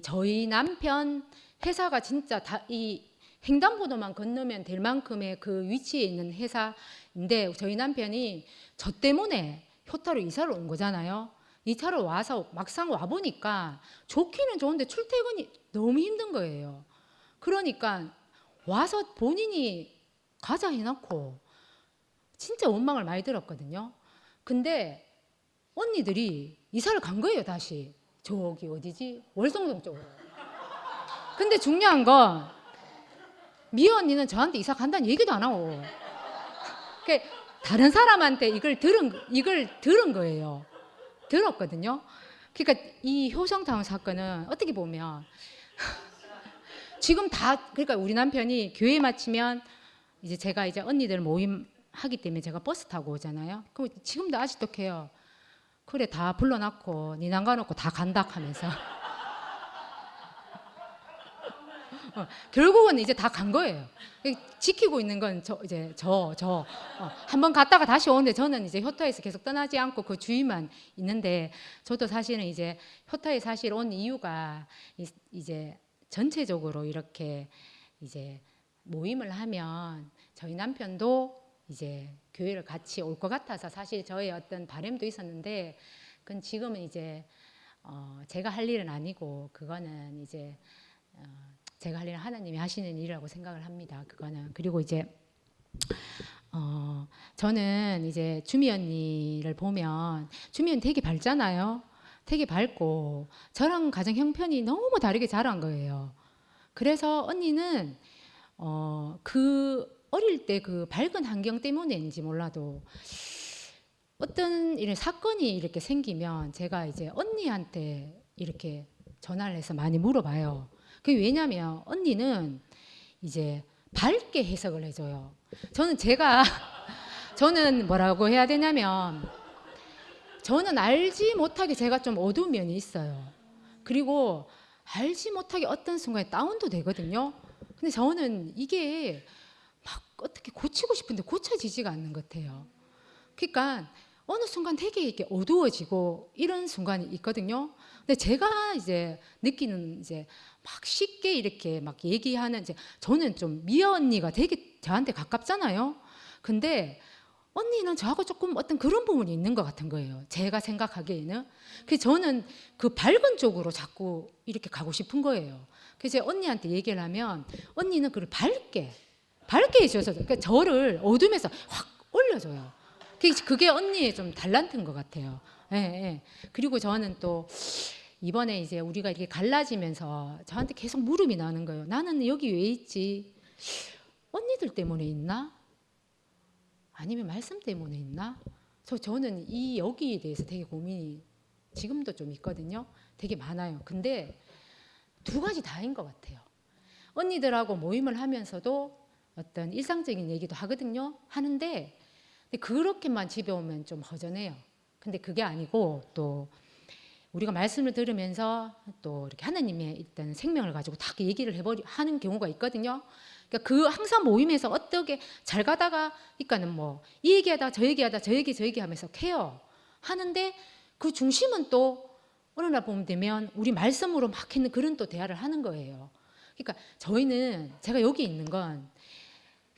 저희 남편 회사가 진짜 이 횡단보도만 건너면 될 만큼의 그 위치에 있는 회사인데 저희 남편이 저 때문에 효타로 이사를 온 거잖아요. 이사를 와서 막상 와보니까 좋기는 좋은데 출퇴근이 너무 힘든 거예요. 그러니까 와서 본인이 가자 해놓고 진짜 원망을 많이 들었거든요. 근데 언니들이 이사를 간 거예요. 다시 저기 어디지? 월성동 쪽으로. 근데 중요한 건 미아 언니는 저한테 이사 간다는 얘기도 안 하고 다른 사람한테 이걸 들은 거예요. 들었거든요. 그러니까 이 효성타운 사건은 어떻게 보면 지금 다 그러니까 우리 남편이 교회 마치면 이제 제가 이제 언니들 모임 하기 때문에 제가 버스 타고 오잖아요. 그럼 지금도 아직도 해요. 그래 다 불러놨고 니 남가놓고 다 간다 하면서 결국은 이제 다 간 거예요. 지키고 있는 건 한번 갔다가 다시 오는데 저는 이제 효타에서 계속 떠나지 않고 그 주위만 있는데 저도 사실은 이제 효타에 사실 온 이유가 이제 전체적으로 이렇게 이제 모임을 하면 저희 남편도 이제 교회를 같이 올 것 같아서 사실 저의 어떤 바람도 있었는데 그건 지금은 이제 제가 할 일은 아니고 그거는 이제 제가 할 일은 하나님이 하시는 일이라고 생각을 합니다. 그거는 그리고 이제 저는 이제 주미 언니를 보면 주미 언니 되게 밝잖아요. 되게 밝고 저랑 가정 형편이 너무 다르게 자란 거예요. 그래서 언니는 그 어릴 때 그 밝은 환경 때문인지 몰라도 어떤 이런 사건이 이렇게 생기면 제가 이제 언니한테 이렇게 전화를 해서 많이 물어봐요. 그게 왜냐면 언니는 이제 밝게 해석을 해줘요. 저는 뭐라고 해야 되냐면 저는 알지 못하게 제가 좀 어두운 면이 있어요. 그리고 알지 못하게 어떤 순간에 다운도 되거든요. 근데 저는 이게 막 어떻게 고치고 싶은데 고쳐지지가 않는 것 같아요. 그러니까 어느 순간 되게 이렇게 어두워지고 이런 순간이 있거든요. 근데 제가 이제 느끼는 이제 막 쉽게 이렇게 막 얘기하는 이제 저는 좀 미아 언니가 되게 저한테 가깝잖아요. 근데 언니는 저하고 조금 어떤 그런 부분이 있는 것 같은 거예요. 제가 생각하기에는. 그래서 저는 그 밝은 쪽으로 자꾸 이렇게 가고 싶은 거예요. 그래서 언니한테 얘기를 하면 언니는 그걸 밝게 해줘서 그러니까 저를 어둠에서 확 올려줘요. 그게 언니의 좀 달란트인 것 같아요. 예, 예. 그리고 저는 또 이번에 이제 우리가 이렇게 갈라지면서 저한테 계속 물음이 나는 거예요. 나는 여기 왜 있지? 언니들 때문에 있나? 아니면 말씀 때문에 있나? 저는 이 여기에 대해서 되게 고민이 지금도 좀 있거든요. 되게 많아요. 근데 두 가지 다인 것 같아요. 언니들하고 모임을 하면서도 어떤 일상적인 얘기도 하거든요. 하는데 그렇게만 집에 오면 좀 허전해요. 근데 그게 아니고 또 우리가 말씀을 들으면서 또 이렇게 하나님의 일단 생명을 가지고 다 얘기를 하는 경우가 있거든요. 그러니까 그 항상 모임에서 어떻게 잘 가다가 그러니까는 뭐 이 얘기하다 저 얘기하다 저 얘기 하면서 해요. 하는데 그 중심은 또 어느 날 보면 되면 우리 말씀으로 막 했는 그런 또 대화를 하는 거예요. 그러니까 저희는 제가 여기 있는 건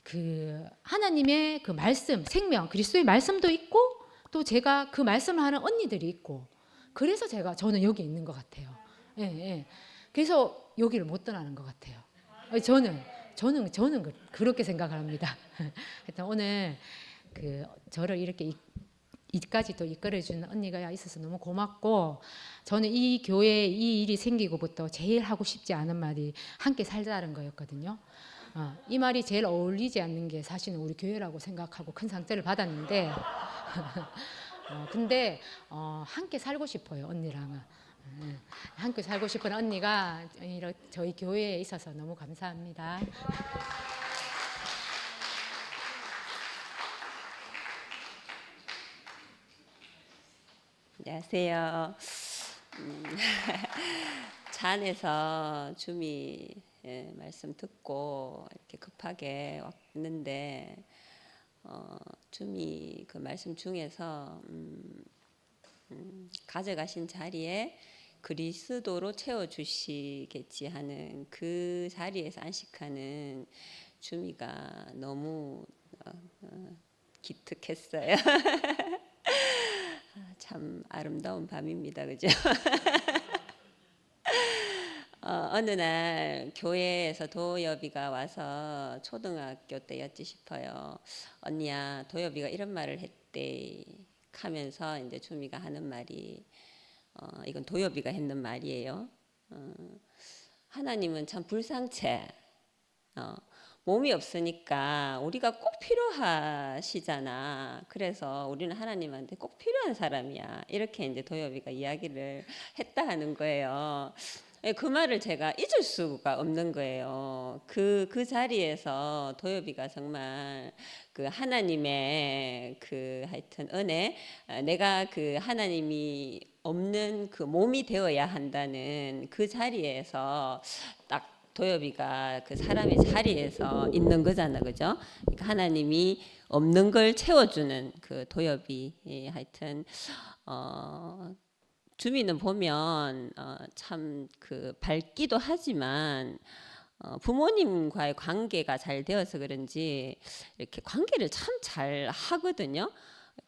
그 하나님의 그 말씀, 생명, 그리스도의 말씀도 있고 또 제가 그 말씀을 하는 언니들이 있고 그래서 저는 여기 있는 것 같아요. 예, 예. 그래서 여기를 못 떠나는 것 같아요. 저는 그렇게 생각을 합니다. 하여튼 오늘 저를 이렇게 이까지 또 이끌어주는 언니가 있어서 너무 고맙고 저는 이 교회에 이 일이 생기고부터 제일 하고 싶지 않은 말이 함께 살자는 거였거든요. 이 말이 제일 어울리지 않는 게 사실은 우리 교회라고 생각하고 큰 상처를 받았는데 근데 함께 살고 싶어요 언니랑은. 함께 살고 싶은 언니가 저희 교회에 있어서 너무 감사합니다. 안녕하세요. 차 안에서 주미 말씀 듣고 이렇게 급하게 왔는데 주미 그 말씀 중에서 가져가신 자리에 그리스도로 채워주시겠지 하는 그 자리에서 안식하는 주미가 너무 기특했어요. 참 아름다운 밤입니다. 그죠? 어느 날 교회에서 도여비가 와서 초등학교 때였지 싶어요. 언니야, 도여비가 이런 말을 했대 하면서 이제 주미가 하는 말이 이건 도여비가 했는 말이에요. 하나님은 참 불상체 몸이 없으니까 우리가 꼭 필요하시잖아. 그래서 우리는 하나님한테 꼭 필요한 사람이야. 이렇게 이제 도엽이가 이야기를 했다 하는 거예요. 그 말을 제가 잊을 수가 없는 거예요. 그 자리에서 도엽이가 정말 그 하나님의 그 하여튼 은혜, 내가 그 하나님이 없는 그 몸이 되어야 한다는 그 자리에서 딱 도엽이가 그 사람의 자리에서 있는 거잖아, 그죠? 그러니까 하나님이 없는 걸 채워주는 그 도엽이 하여튼 주민은 보면 참 그 밝기도 하지만 부모님과의 관계가 잘 되어서 그런지 이렇게 관계를 참 잘 하거든요.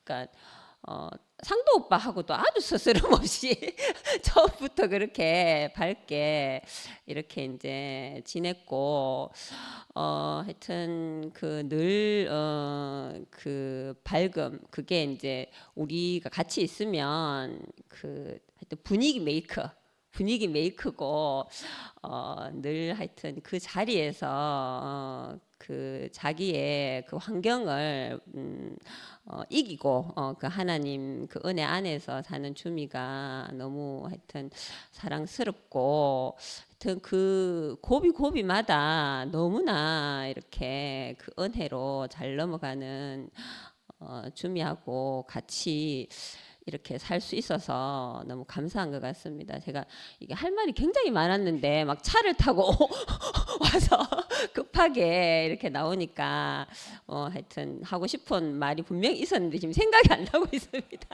그러니까 상도 오빠하고도 아주 스스럼 없이 처음부터 그렇게 밝게 이렇게 이제 지냈고 하여튼 그 늘 그 밝음 그게 이제 우리가 같이 있으면 그 하여튼 분위기 메이크고 늘 하여튼 그 자리에서 그 자기의 그 환경을 이기고 그 하나님 그 은혜 안에서 사는 주미가 너무 하여튼 사랑스럽고 하여튼 그 고비마다 너무나 이렇게 그 은혜로 잘 넘어가는 주미하고 같이 이렇게 살 수 있어서 너무 감사한 것 같습니다. 제가 이게 할 말이 굉장히 많았는데 막 차를 타고 와서 급하게 이렇게 나오니까 하여튼 하고 싶은 말이 분명히 있었는데 지금 생각이 안 나고 있습니다.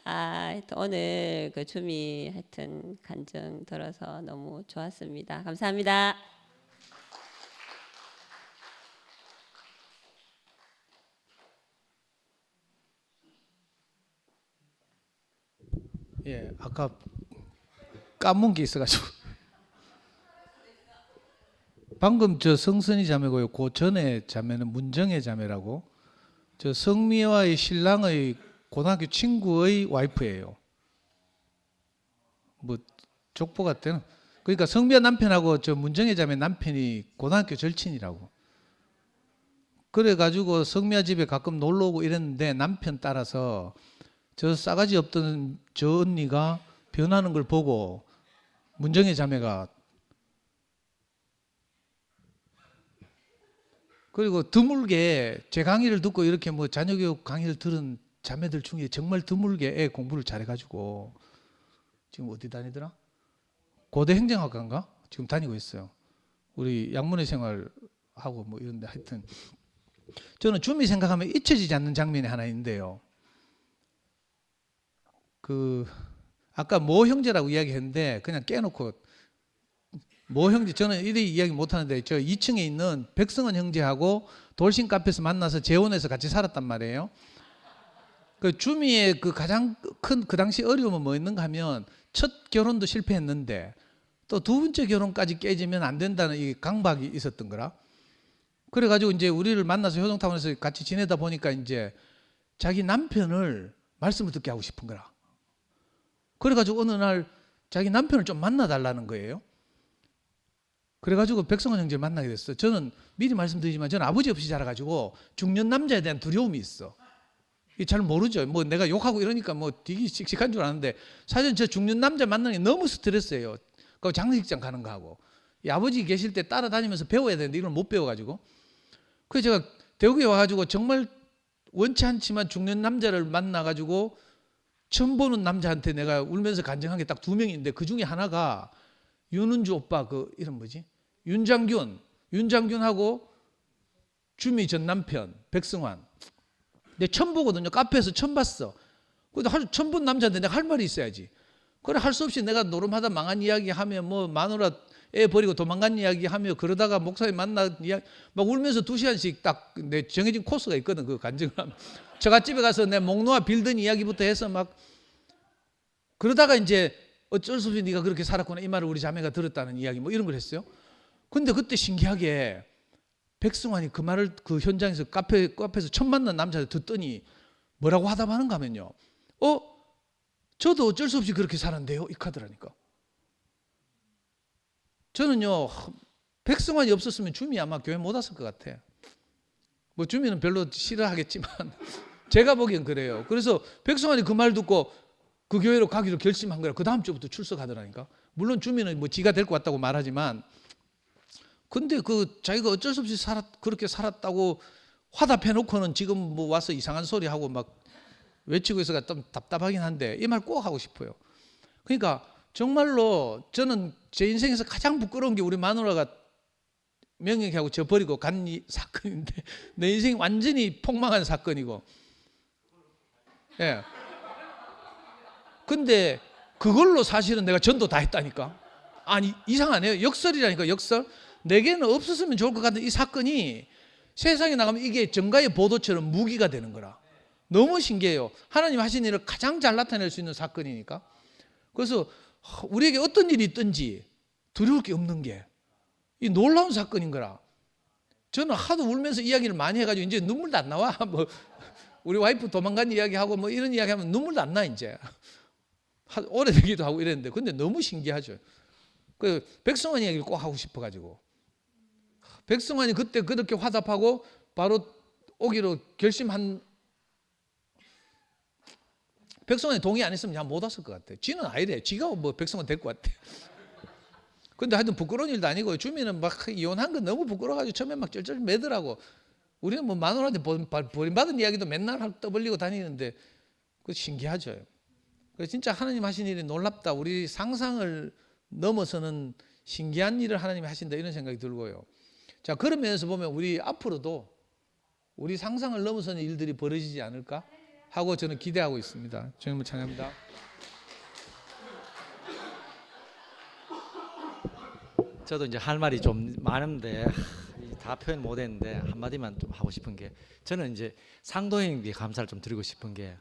하여튼 오늘 그 주미 하여튼 간증 들어서 너무 좋았습니다. 감사합니다. 예, 아까 까먹은 게 있어가지고 방금 저 성선이 자매고요. 그 전에 자매는 문정의 자매라고 저 성미와의 신랑의 고등학교 친구의 와이프예요. 뭐 족보 같대는. 그러니까 성미와 남편하고 저 문정의 자매 남편이 고등학교 절친이라고. 그래가지고 성미와 집에 가끔 놀러 오고 이랬는데 남편 따라서 저 싸가지 없던 저 언니가 변하는 걸 보고 문정의 자매가 그리고 드물게 제 강의를 듣고 이렇게 뭐 자녀교육 강의를 들은 자매들 중에 정말 드물게 애 공부를 잘해가지고 지금 어디 다니더라? 고대 행정학과인가? 지금 다니고 있어요. 우리 양문회 생활하고 뭐 이런데 하여튼 저는 주미 생각하면 잊혀지지 않는 장면이 하나 있는데요. 그 아까 모 형제라고 이야기했는데 그냥 깨놓고 모 형제 저는 이리 이야기 못하는데 저 2층에 있는 백성원 형제하고 돌싱 카페에서 만나서 재혼해서 같이 살았단 말이에요. 그 주미의 그 가장 큰 그 당시 어려움은 뭐였는가 하면 첫 결혼도 실패했는데 또 두 번째 결혼까지 깨지면 안 된다는 이 강박이 있었던 거라. 그래가지고 이제 우리를 만나서 효동타운에서 같이 지내다 보니까 이제 자기 남편을 말씀을 듣게 하고 싶은 거라. 그래가지고 어느 날 자기 남편을 좀 만나달라는 거예요. 그래가지고 백성원 형제를 만나게 됐어요. 저는 미리 말씀드리지만 저는 아버지 없이 자라가지고 중년 남자에 대한 두려움이 있어. 잘 모르죠. 뭐 내가 욕하고 이러니까 뭐 되게 씩씩한 줄 아는데 사실 저 중년 남자 만나는 게 너무 스트레스예요. 그 장례식장 가는 거 하고 이 아버지 계실 때 따라다니면서 배워야 되는데 이걸 못 배워가지고 그래서 제가 대구에 와가지고 정말 원치 않지만 중년 남자를 만나가지고 처음 보는 남자한테 내가 울면서 간증한 게 딱 2명이 있는데 그 중에 하나가 윤은주 오빠 그 이름 뭐지? 윤장균하고 주미 전 남편 백승환. 근데 처음 보거든요. 카페에서 처음 봤어. 근데 처음 본 남자인데 내가 할 말이 있어야지. 그래 할 수 없이 내가 노름하다 망한 이야기 하며 뭐 마누라 애 버리고 도망간 이야기 하며 그러다가 목사님 만나 이야기 막 울면서 2시간씩 딱 내 정해진 코스가 있거든. 그 간증을 하면. 저갓집에 가서 내 목 놓아 빌던 이야기부터 해서 막 그러다가 이제 어쩔 수 없이 네가 그렇게 살았구나 이 말을 우리 자매가 들었다는 이야기 뭐 이런 걸 했어요. 근데 그때 신기하게 백승환이 그 말을 그 현장에서 카페에서 처음 만난 남자한테 듣더니 뭐라고 화답하는가 하면요. 저도 어쩔 수 없이 그렇게 살았는데요. 이 카드라니까. 저는요 백성환이 없었으면 주미 아마 교회 못 왔을 것 같아. 뭐 주미는 별로 싫어하겠지만 제가 보기엔 그래요. 그래서 백성환이 그 말 듣고 그 교회로 가기로 결심한 거라. 그 다음 주부터 출석하더라니까. 물론 주미는 뭐 지가 될 것 같다고 말하지만, 근데 그 자기가 어쩔 수 없이 그렇게 살았다고 화답해 놓고는 지금 뭐 와서 이상한 소리 하고 막 외치고 있어가 좀 답답하긴 한데 이 말 꼭 하고 싶어요. 그러니까 정말로 저는 제 인생에서 가장 부끄러운 게 우리 마누라가 명예하고 저 버리고 간 이 사건인데 내 인생이 완전히 폭망한 사건이고, 예. 근데 그걸로 사실은 내가 전도 다 했다니까. 아니 이상하네요. 역설이라니까, 역설. 내게는 없었으면 좋을 것 같은 이 사건이 세상에 나가면 이게 정가의 보도처럼 무기가 되는 거라. 너무 신기해요. 하나님 하신 일을 가장 잘 나타낼 수 있는 사건이니까. 그래서 우리에게 어떤 일이 있든지 두려울 게 없는 게 이 놀라운 사건인 거라. 저는 하도 울면서 이야기를 많이 해가지고 이제 눈물도 안 나와. 뭐 우리 와이프 도망간 이야기하고 뭐 이런 이야기하면 눈물도 안 나 이제. 오래되기도 하고 이랬는데, 근데 너무 신기하죠. 그 백성환 이야기를 꼭 하고 싶어가지고, 백성환이 그때 그렇게 화답하고 바로 오기로 결심한, 백성환이 동의 안 했으면 못 왔을 것 같아. 지는 아니래. 지가 뭐 백성환 될 것 같아. 근데 하여튼 부끄러운 일도 아니고, 주민은 막 이혼한 거 너무 부끄러워가지고 처음에 막 쩔쩔 매더라고. 우리는 뭐 마누라한테 버림받은 이야기도 맨날 떠벌리고 다니는데 그 신기하죠. 그래서 진짜 하나님 하신 일이 놀랍다. 우리 상상을 넘어서는 신기한 일을 하나님이 하신다, 이런 생각이 들고요. 자, 그런 면에서 보면 우리 앞으로도 우리 상상을 넘어서는 일들이 벌어지지 않을까 하고 저는 기대하고 있습니다. 주님을 찬양합니다. 저도 이제 할 말이 좀 많은데 다 표현 못 했는데 한마디만 좀 하고 싶은 게, 저는 이제 상도형님께 감사를 좀 드리고 싶은 게,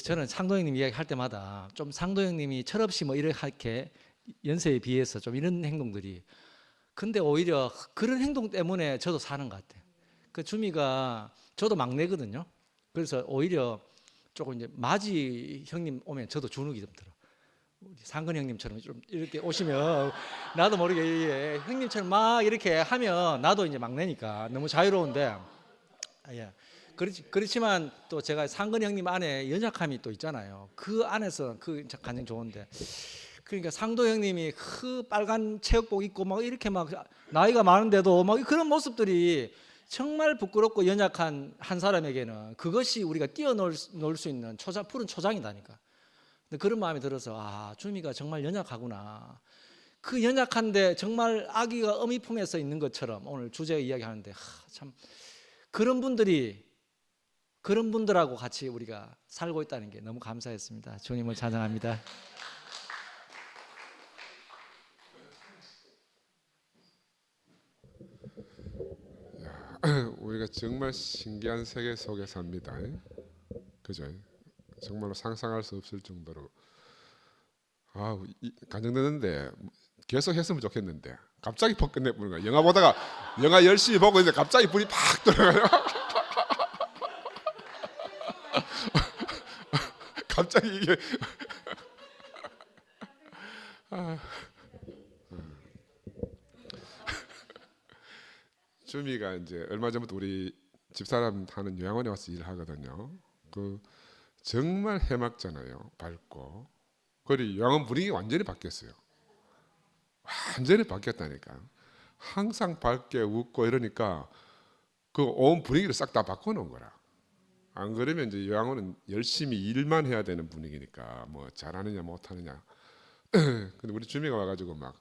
저는 상도형님 이야기 할 때마다 좀 상도형님이 철없이 뭐 이렇게 연세에 비해서 좀 이런 행동들이, 근데 오히려 그런 행동 때문에 저도 사는 것 같아요. 그 주미가, 저도 막내거든요. 그래서 오히려 조금 이제 마지 형님 오면 저도 주눅이 좀 들어. 우리 상근 형님처럼 좀 이렇게 오시면 나도 모르게 형님처럼 막 이렇게 하면 나도 이제 막내니까 너무 자유로운데, 예. 그렇지만 또 제가 상근 형님 안에 연약함이 또 있잖아요. 그 안에서 그 가장 좋은데, 그러니까 상도 형님이 그 빨간 체육복 입고 막 이렇게 막 나이가 많은데도 막 그런 모습들이 정말 부끄럽고 연약한 한 사람에게는 그것이 우리가 뛰어놀 수 있는 푸른 초장이다니까. 근데 그런 마음이 들어서, 주미가 정말 연약하구나. 그 연약한데 정말 아기가 어미 품에서 있는 것처럼 오늘 주제 이야기하는데, 참 그런 분들하고 같이 우리가 살고 있다는 게 너무 감사했습니다. 주님을 찬양합니다. 우리가 정말 신기한 세계 속에 삽니다. 그죠? 정말로 상상할 수 없을 정도로 간증되는데 계속 했으면 좋겠는데 갑자기 퍽 끝내버린 거야. 영화 보다가 영화 열심히 보고 있는데 갑자기 불이 팍 들어가요. 갑자기 이게 주미가 이제 얼마 전부터 우리 집사람 하는 요양원에 와서 일을 하거든요. 그 정말 해맑잖아요. 밝고. 그리고 요양원 분위기가 완전히 바뀌었어요. 완전히 바뀌었다니까. 항상 밝게 웃고 이러니까 그 온 분위기를 싹 다 바꿔놓은 거라. 안 그러면 이제 요양원은 열심히 일만 해야 되는 분위기니까 뭐 잘하느냐 못하느냐. 근데 우리 주미가 와가지고 막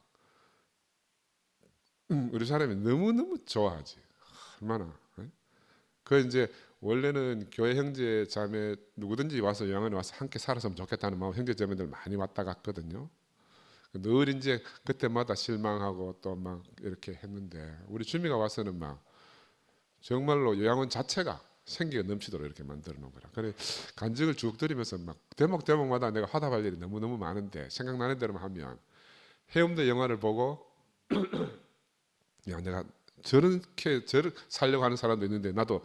우리 사람이 너무너무 좋아하지. 얼마나. 그 이제 원래는 교회 형제 자매 누구든지 와서 요양원에 와서 함께 살았으면 좋겠다는 마음 형제 자매들 많이 왔다 갔거든요. 늘 이제 그때마다 실망하고 또 막 이렇게 했는데 우리 주미가 와서는 막 정말로 요양원 자체가 생기가 넘치도록 이렇게 만들어 놓은 거라. 그래 간증을 쭉 들으면서 막 대목마다 내가 화답할 일이 너무너무 많은데 생각나는 대로만 하면 해운대 영화를 보고 야 내가 저렇게 살려고 하는 사람도 있는데 나도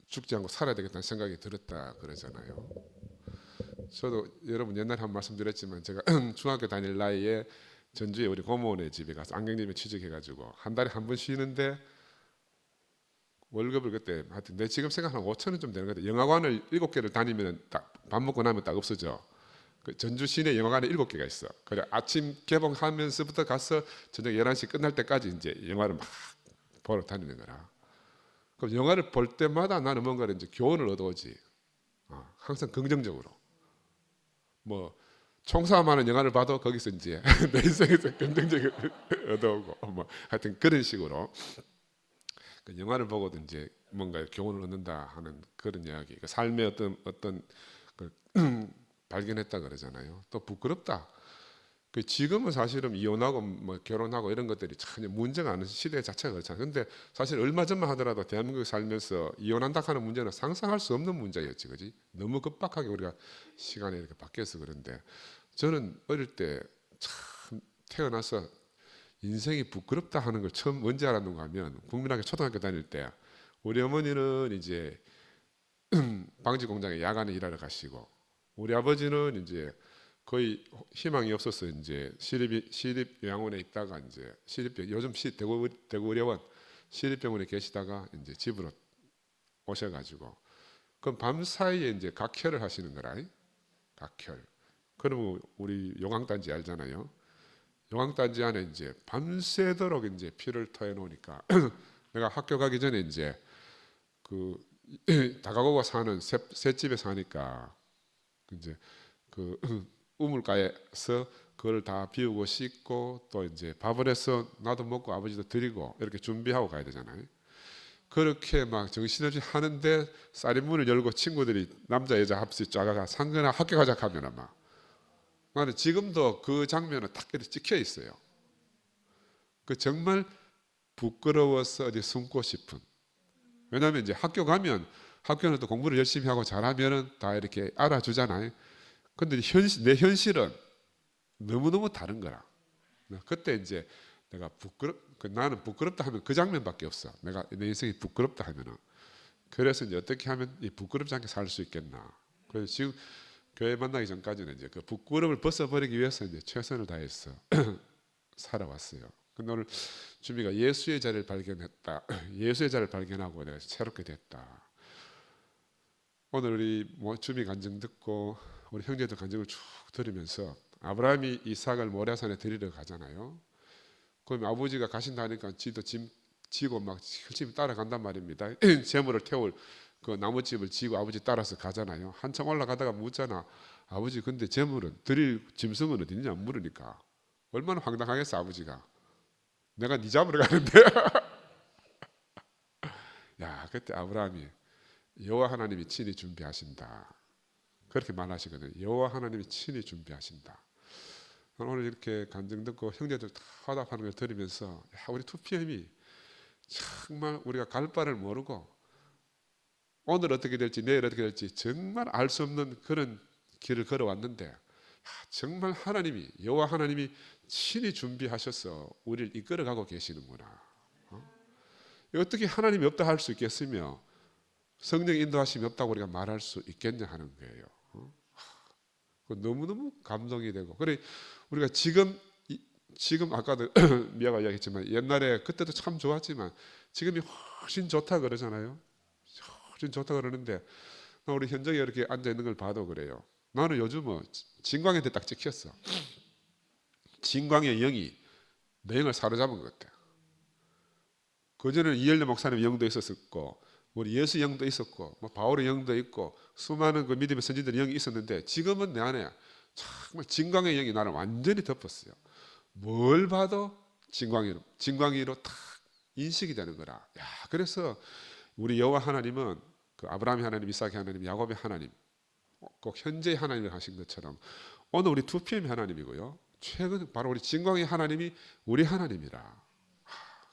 죽지 않고 살아야 되겠다는 생각이 들었다 그러잖아요. 저도 여러분 옛날에 한 말씀 드렸지만 제가 중학교 다닐 나이에 전주에 우리 고모네 집에 가서 안경집에 취직해가지고 한 달에 한 번 쉬는데 월급을 그때 하여튼 내 지금 생각하면 5천 원 좀 되는 것 같아. 영화관을 7개를 다니면 밥 먹고 나면 딱 없어져. 그 전주 시내 영화관에 7개가 있어. 그래 아침 개봉하면서부터 가서 저녁 11시 끝날 때까지 이제 영화를 막 보러 다니는 거라. 그럼 영화를 볼 때마다 나는 뭔가 이제 교훈을 얻어오지. 항상 긍정적으로. 뭐 총사하는 영화를 봐도 거기서 이제 내 인생에서 긍정적인 얻어오고 뭐 하여튼 그런 식으로 그 영화를 보고도 이제 뭔가 교훈을 얻는다 하는 그런 이야기. 그 삶의 어떤 그 발견했다 그러잖아요. 또 부끄럽다. 그 지금은 사실은 이혼하고 뭐 결혼하고 이런 것들이 전혀 문제가 아닌 시대 자체가 그렇잖아요. 근데 사실 얼마 전만 하더라도 대한민국에 살면서 이혼한다 하는 문제는 상상할 수 없는 문제였지, 그지? 너무 급박하게 우리가 시간이 이렇게 바뀌어서 그런데 저는 어릴 때 참 태어나서 인생이 부끄럽다 하는 걸 처음 언제 알았는가 하면 국민학교 초등학교 다닐 때 우리 어머니는 이제 방지 공장에 야간에 일하러 가시고 우리 아버지는 이제 거의 희망이 없어서 이제 시립 요양원에 있다가 이제 요즘 대구의료원 시립병원에 계시다가 이제 집으로 오셔가지고 그럼 밤 사이에 이제 각혈을 하시는 거라. 각혈. 그러면 우리 용왕단지 알잖아요. 용왕단지 안에 이제 밤새도록 이제 피를 토해 놓으니까 내가 학교 가기 전에 이제 그 다가구가 사는 셋집에 사니까 이제 그 우물가에서 그걸 다 비우고 씻고 또 이제 밥을 해서 나도 먹고 아버지도 드리고 이렇게 준비하고 가야 되잖아요. 그렇게 막 정신없이 하는데 쌀문을 열고 친구들이 남자 여자 합시 쫙 상근아 학교 가자 하면 막 나는 지금도 그 장면은 딱 이렇게 찍혀 있어요. 그 정말 부끄러워서 어디 숨고 싶은. 왜냐하면 이제 학교 가면 학교는 또 공부를 열심히 하고 잘하면은 다 이렇게 알아주잖아요. 근데 내 현실은 너무너무 다른 거라. 그때 이제 내가 나는 부끄럽다 하면 그 장면밖에 없어. 내가 내 인생이 부끄럽다 하면은. 그래서 이제 어떻게 하면 이 부끄럽지 않게 살 수 있겠나. 그래서 지금 교회 만나기 전까지는 이제 그 부끄러움을 벗어버리기 위해서 이제 최선을 다해서 살아왔어요. 근데 오늘 주미가 예수의 자리를 발견했다. 예수의 자리를 발견하고 내가 새롭게 됐다. 오늘 우리 주미 간증 듣고 우리 형제들 간증을 쭉 들으면서 아브라함이 이삭을 모리아산에 데리러 가잖아요. 그럼 아버지가 가신다니까 지도 짐 지고 막 열심히 따라간단 말입니다. 재물을 태울 그 나무집을 지고 아버지 따라서 가잖아요. 한참 올라가다가 묻잖아. 아버지 근데 재물은 드릴 짐승은 어디 있냐 물으니까 얼마나 황당하겠어 아버지가. 내가 네 잡으러 가는데. 야 그때 아브라함이 여호와 하나님이 친히 준비하신다. 그렇게 말하시거든요. 여호와 하나님이 친히 준비하신다. 오늘 이렇게 간증 듣고 형제들 다 화답하는 걸 들으면서 야, 우리 2PM이 정말 우리가 갈 바를 모르고 오늘 어떻게 될지 내일 어떻게 될지 정말 알 수 없는 그런 길을 걸어왔는데 정말 하나님이 여호와 하나님이 친히 준비하셔서 우리를 이끌어가고 계시는구나. 어떻게 하나님이 없다 할 수 있겠으며 성령 인도하심이 없다고 우리가 말할 수 있겠냐 하는 거예요. 너무너무 감동이 되고 그래 우리가 지금 아까도 미아가 이야기했지만 옛날에 그때도 참 좋았지만 지금이 훨씬 좋다 그러잖아요. 훨씬 좋다 그러는데 우리 현정이 이렇게 앉아 있는 걸 봐도 그래요. 나는 요즘은 진광한테 딱 찍혔어. 진광의 영이 내 영을 사로잡은 것 같아. 그전에는 이엘레 목사님 영도 있었고 우리 예수 영도 있었고 뭐 바울의 영도 있고 수많은 그 믿음의 선지들의 영이 있었는데 지금은 내 안에 정말 진광의 영이 나를 완전히 덮었어요. 뭘 봐도 진광이로 딱 인식이 되는 거라. 야, 그래서 우리 여호와 하나님은 그 아브라함의 하나님, 이삭의 하나님, 야곱의 하나님, 꼭 현재의 하나님을 하신 것처럼 오늘 우리 2PM의 하나님이고요. 최근 바로 우리 진광의 하나님이 우리 하나님이라.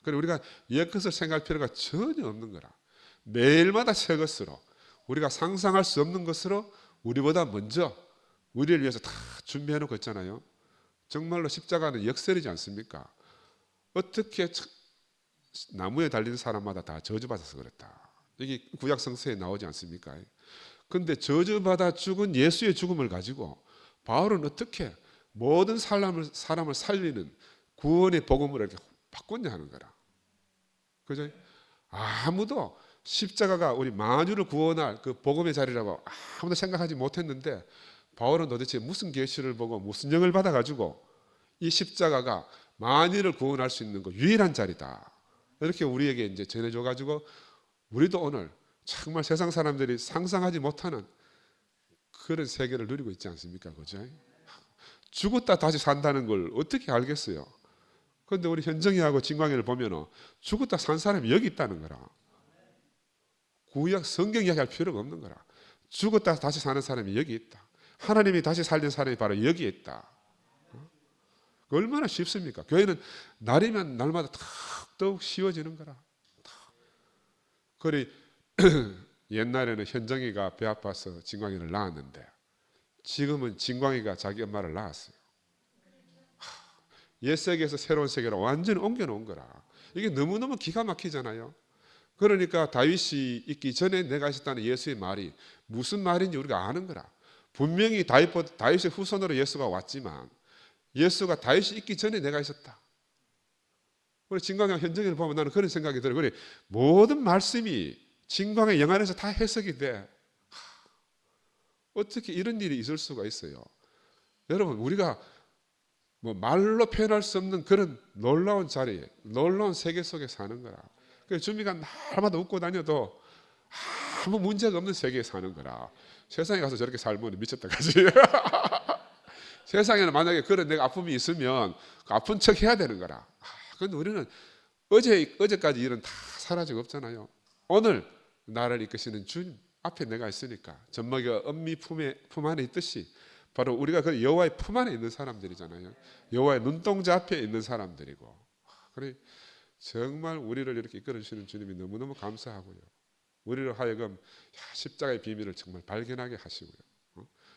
그래 우리가 옛것을 생각할 필요가 전혀 없는 거라. 매일마다 새 것으로 우리가 상상할 수 없는 것으로 우리보다 먼저 우리를 위해서 다 준비해 놓고 있잖아요. 정말로 십자가는 역설이지 않습니까? 어떻게 나무에 달린 사람마다 다 저주받아서 그렇다. 이게 구약 성서에 나오지 않습니까? 근데 저주받아 죽은 예수의 죽음을 가지고 바울은 어떻게 모든 사람을 살리는 구원의 복음으로 이렇게 바꿨냐 하는 거라. 그죠? 아무도 십자가가 우리 만유를 구원할 그 복음의 자리라고 아무도 생각하지 못했는데 바울은 도대체 무슨 계시를 보고 무슨 영을 받아가지고 이 십자가가 만유를 구원할 수 있는 그 유일한 자리다. 이렇게 우리에게 이제 전해줘가지고 우리도 오늘 정말 세상 사람들이 상상하지 못하는 그런 세계를 누리고 있지 않습니까? 그죠? 죽었다 다시 산다는 걸 어떻게 알겠어요? 그런데 우리 현정이하고 진광이를 보면 죽었다 산 사람이 여기 있다는 거라. 구약 성경 이야기할 필요가 없는 거라. 죽었다 다시 사는 사람이 여기 있다. 하나님이 다시 살린 사람이 바로 여기에 있다. 얼마나 쉽습니까? 교회는 날이면 날마다 더욱 쉬워지는 거라. 그래 옛날에는 현정이가 배 아파서 진광이를 낳았는데 지금은 진광이가 자기 엄마를 낳았어요. 옛 세계에서 새로운 세계로 완전히 옮겨놓은 거라. 이게 너무너무 기가 막히잖아요. 그러니까 다윗이 있기 전에 내가 있었다는 예수의 말이 무슨 말인지 우리가 아는 거라. 분명히 다윗의 후손으로 예수가 왔지만 예수가 다윗이 있기 전에 내가 있었다. 우리 진광의 현정이를 보면 나는 그런 생각이 들어요. 그래 모든 말씀이 진광의 영 안에서 다 해석이 돼. 어떻게 이런 일이 있을 수가 있어요? 여러분 우리가 뭐 말로 표현할 수 없는 그런 놀라운 자리에 놀라운 세계 속에 사는 거라. 그래서 주미가 날마다 웃고 다녀도 아무 문제가 없는 세계에 사는 거라. 세상에 가서 저렇게 살면 미쳤다 가지. 세상에는 만약에 그런 내가 아픔이 있으면 아픈 척 해야 되는 거라. 그런데 우리는 어제까지 일은 다 사라지고 없잖아요. 오늘 나를 이끄시는 주님 앞에 내가 있으니까 젖먹이가 엄미 품 안에 있듯이 바로 우리가 그 여호와의 품 안에 있는 사람들이잖아요. 여호와의 눈동자 앞에 있는 사람들이고. 그래 정말 우리를 이렇게 이끌어 주시는 주님이 너무너무 감사하고요. 우리를 하여금 십자가의 비밀을 정말 발견하게 하시고요.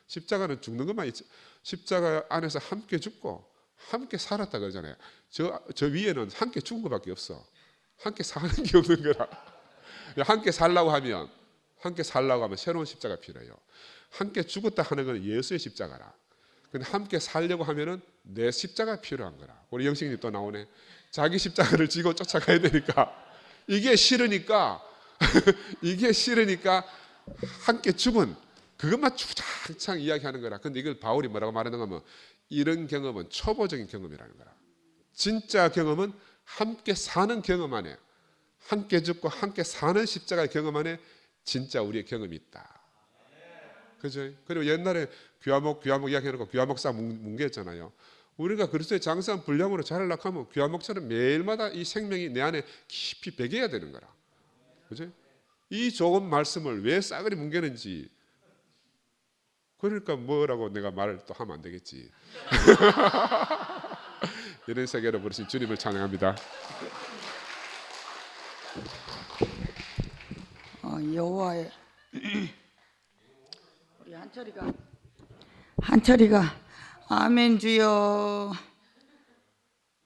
십자가는 죽는 것만 있지. 십자가 안에서 함께 죽고 함께 살았다 그러잖아요. 저 위에는 함께 죽은 것밖에 없어. 함께 사는 게 없는 거라. 함께 살라고 하면 새로운 십자가 필요해요. 함께 죽었다 하는 건 예수의 십자가라. 근데 함께 살려고 하면은 내 십자가 필요한 거라. 우리 영식님 또 나오네. 자기 십자가를 지고 쫓아가야 되니까 이게 싫으니까 함께 죽은 그것만 주장창 이야기하는 거라. 근데 이걸 바울이 뭐라고 말하는가 하면 이런 경험은 초보적인 경험이라는 거라. 진짜 경험은 함께 사는 경험 안에 함께 죽고 함께 사는 십자가의 경험 안에 진짜 우리의 경험이 있다. 그죠? 그리고 옛날에 귀화목 이야기해놓고 귀화목사 뭉개했잖아요. 우리가 그리스도의 장사한 분량으로 자라려고 하면 귀화목처럼 매일마다 이 생명이 내 안에 깊이 배겨야 되는 거라. 그죠? 이 좋은 말씀을 왜 싸그리 뭉개는지. 그러니까 뭐라고 내가 말을 또 하면 안 되겠지. 이런 세계로 부르신 주님을 찬양합니다. 여호와의 우리 한철이가 아멘 주여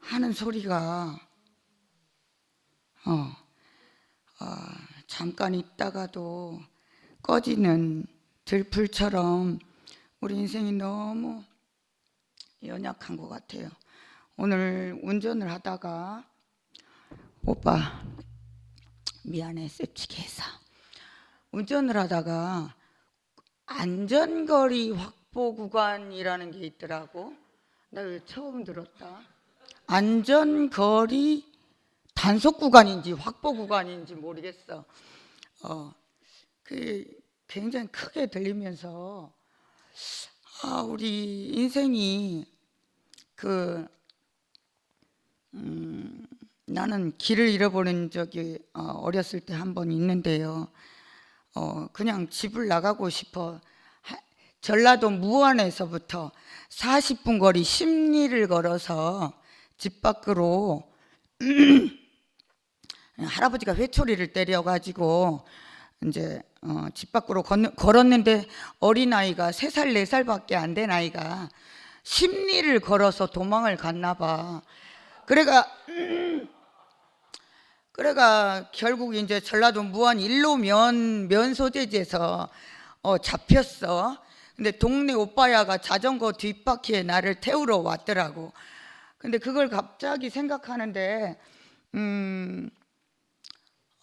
하는 소리가 잠깐 있다가도 꺼지는 들불처럼 우리 인생이 너무 연약한 것 같아요. 오늘 운전을 하다가 오빠 미안해 셉치게 해서 운전을 하다가 안전거리 확보 구간이라는 게 있더라고. 나 이거 처음 들었다. 안전거리 단속 구간인지 확보 구간인지 모르겠어. 그 굉장히 크게 들리면서 우리 인생이 나는 길을 잃어버린 적이 어렸을 때 한 번 있는데요. 그냥 집을 나가고 싶어 전라도 무안에서부터 40분 거리 십리를 걸어서 집 밖으로 할아버지가 회초리를 때려가지고 이제 집 밖으로 걸었는데 어린아이가 3살 4살밖에 안 된 아이가 십리를 걸어서 도망을 갔나 봐. 그래가 결국 이제 전라도 무안 일로 면 소재지에서 잡혔어. 근데 동네 오빠야가 자전거 뒷바퀴에 나를 태우러 왔더라고. 근데 그걸 갑자기 생각하는데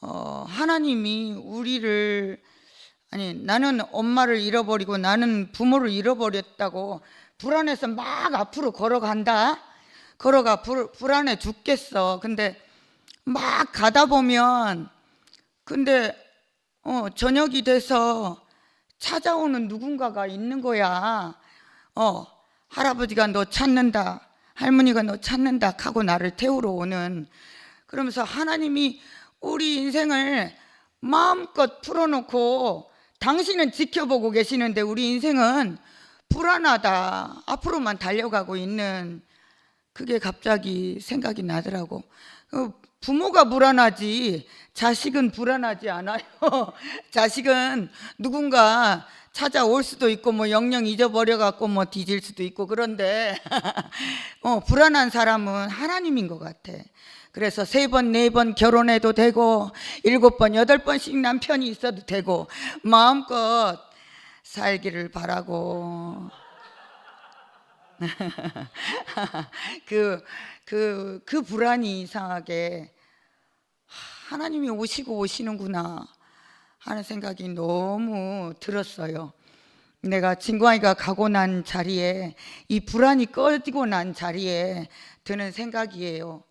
하나님이 우리를, 아니 나는 엄마를 잃어버리고 나는 부모를 잃어버렸다고 불안해서 막 앞으로 걸어간다. 걸어가 불안해 죽겠어. 근데 막 가다 보면 근데 저녁이 돼서 찾아오는 누군가가 있는 거야. 할아버지가 너 찾는다, 할머니가 너 찾는다 하고 나를 태우러 오는. 그러면서 하나님이 우리 인생을 마음껏 풀어놓고 당신은 지켜보고 계시는데 우리 인생은 불안하다, 앞으로만 달려가고 있는, 그게 갑자기 생각이 나더라고. 부모가 불안하지 자식은 불안하지 않아요. 자식은 누군가 찾아올 수도 있고 뭐 영영 잊어버려 갖고 뭐 뒤질 수도 있고, 그런데 불안한 사람은 하나님인 것 같아. 그래서 3번, 4번 결혼해도 되고 7번, 8번씩 남편이 있어도 되고 마음껏 살기를 바라고. 그 불안이 이상하게 하나님이 오시는구나 하는 생각이 너무 들었어요. 내가 진광이가 가고 난 자리에, 이 불안이 꺼지고 난 자리에 드는 생각이에요.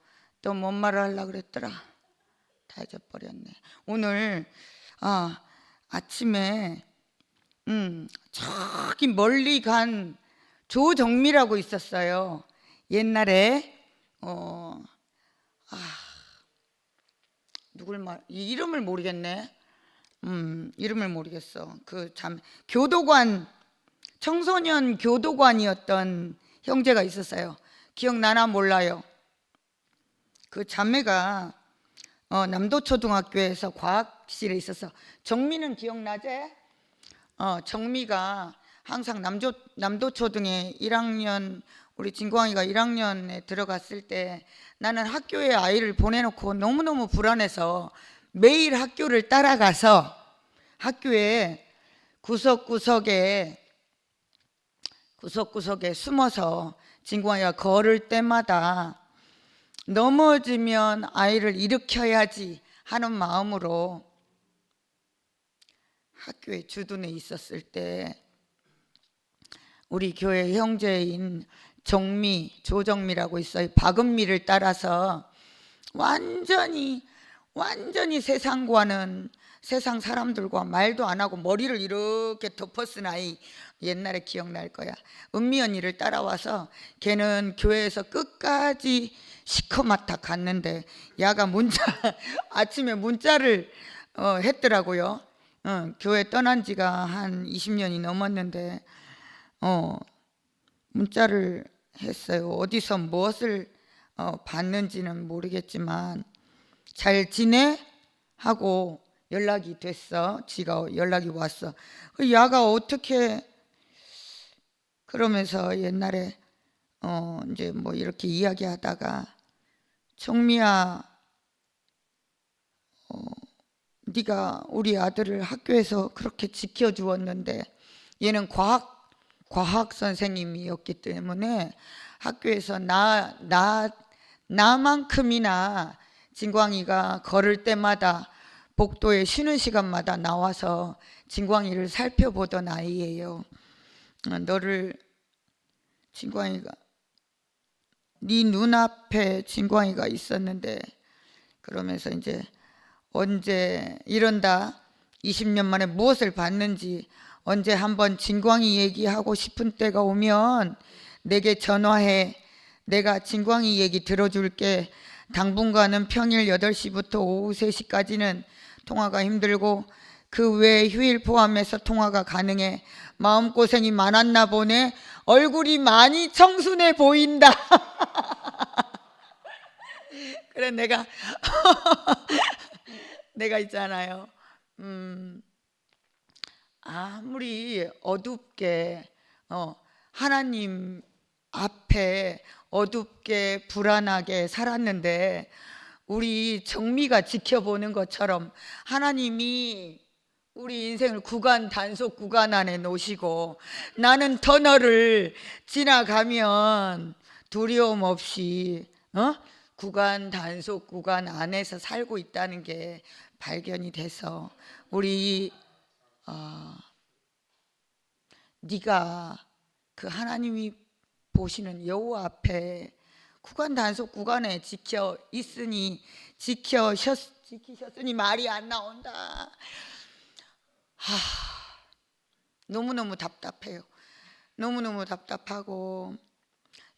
또 뭔 말을 하려고 그랬더라. 다 잊어버렸네. 오늘 아침에 저기 멀리 간 조정미라고 있었어요. 옛날에 이름을 모르겠네. 이름을 모르겠어. 그 참 교도관, 청소년 교도관이었던 형제가 있었어요. 기억나나 몰라요. 그 자매가 남도초등학교에서 과학실에 있었어. 정미는 기억나지? 정미가 항상 남도초등에 1학년, 우리 진광이가 1학년에 들어갔을 때 나는 학교에 아이를 보내놓고 너무너무 불안해서 매일 학교를 따라가서 학교에 구석구석에 숨어서 진광이가 걸을 때마다 넘어지면 아이를 일으켜야지 하는 마음으로 학교에 주둔해 있었을 때 우리 교회 형제인 조정미라고 있어요. 박은미를 따라서 완전히 세상 사람들과 말도 안 하고 머리를 이렇게 덮어쓴 아이, 옛날에 기억날 거야. 은미 언니를 따라와서 걔는 교회에서 끝까지 시커멓다 갔는데 야가 아침에 문자를 했더라고요. 교회 떠난 지가 한 20년이 넘었는데 문자를 했어요. 어디서 무엇을 봤는지는 모르겠지만 잘 지내? 하고 연락이 됐어. 지가 연락이 왔어. 그 야가 어떻게, 그러면서 옛날에 이제 뭐 이렇게 이야기하다가 정미야, 네가 우리 아들을 학교에서 그렇게 지켜주었는데, 얘는 과학 선생님이었기 때문에 학교에서 나만큼이나 진광이가 걸을 때마다 복도에 쉬는 시간마다 나와서 진광이를 살펴보던 아이예요. 진광이가 네 눈앞에 진광이가 있었는데, 그러면서 이제 언제 이런다, 20년 만에 무엇을 봤는지, 언제 한번 진광이 얘기하고 싶은 때가 오면 내게 전화해. 내가 진광이 얘기 들어줄게. 당분간은 평일 8시부터 오후 3시까지는 통화가 힘들고 그 외에 휴일 포함해서 통화가 가능해. 마음고생이 많았나 보네. 얼굴이 많이 청순해 보인다. 그래 내가 있잖아요. 아무리 어둡게 하나님 앞에 어둡게 불안하게 살았는데 우리 정미가 지켜보는 것처럼 하나님이 우리 인생을 구간 단속 구간 안에 놓으시고 나는 터널을 지나가면 두려움 없이 구간 단속 구간 안에서 살고 있다는 게 발견이 돼서 우리 네가 그 하나님이 보시는 여호와 앞에 구간 단속 구간에 지켜 있으니 지키셨으니 말이 안 나온다. 너무너무 답답해요. 너무너무 답답하고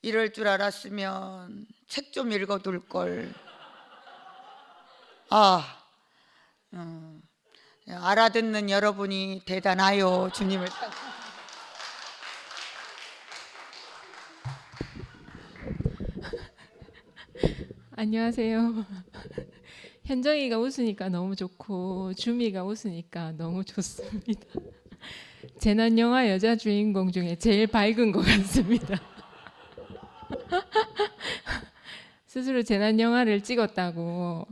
이럴 줄 알았으면 책 좀 읽어둘 걸. 알아듣는 여러분이 대단하요. 주님을 안녕하세요. 현정이가 웃으니까 너무 좋고 주미가 웃으니까 너무 좋습니다. 재난 영화 여자 주인공 중에 제일 밝은 것 같습니다. 스스로 재난 영화를 찍었다고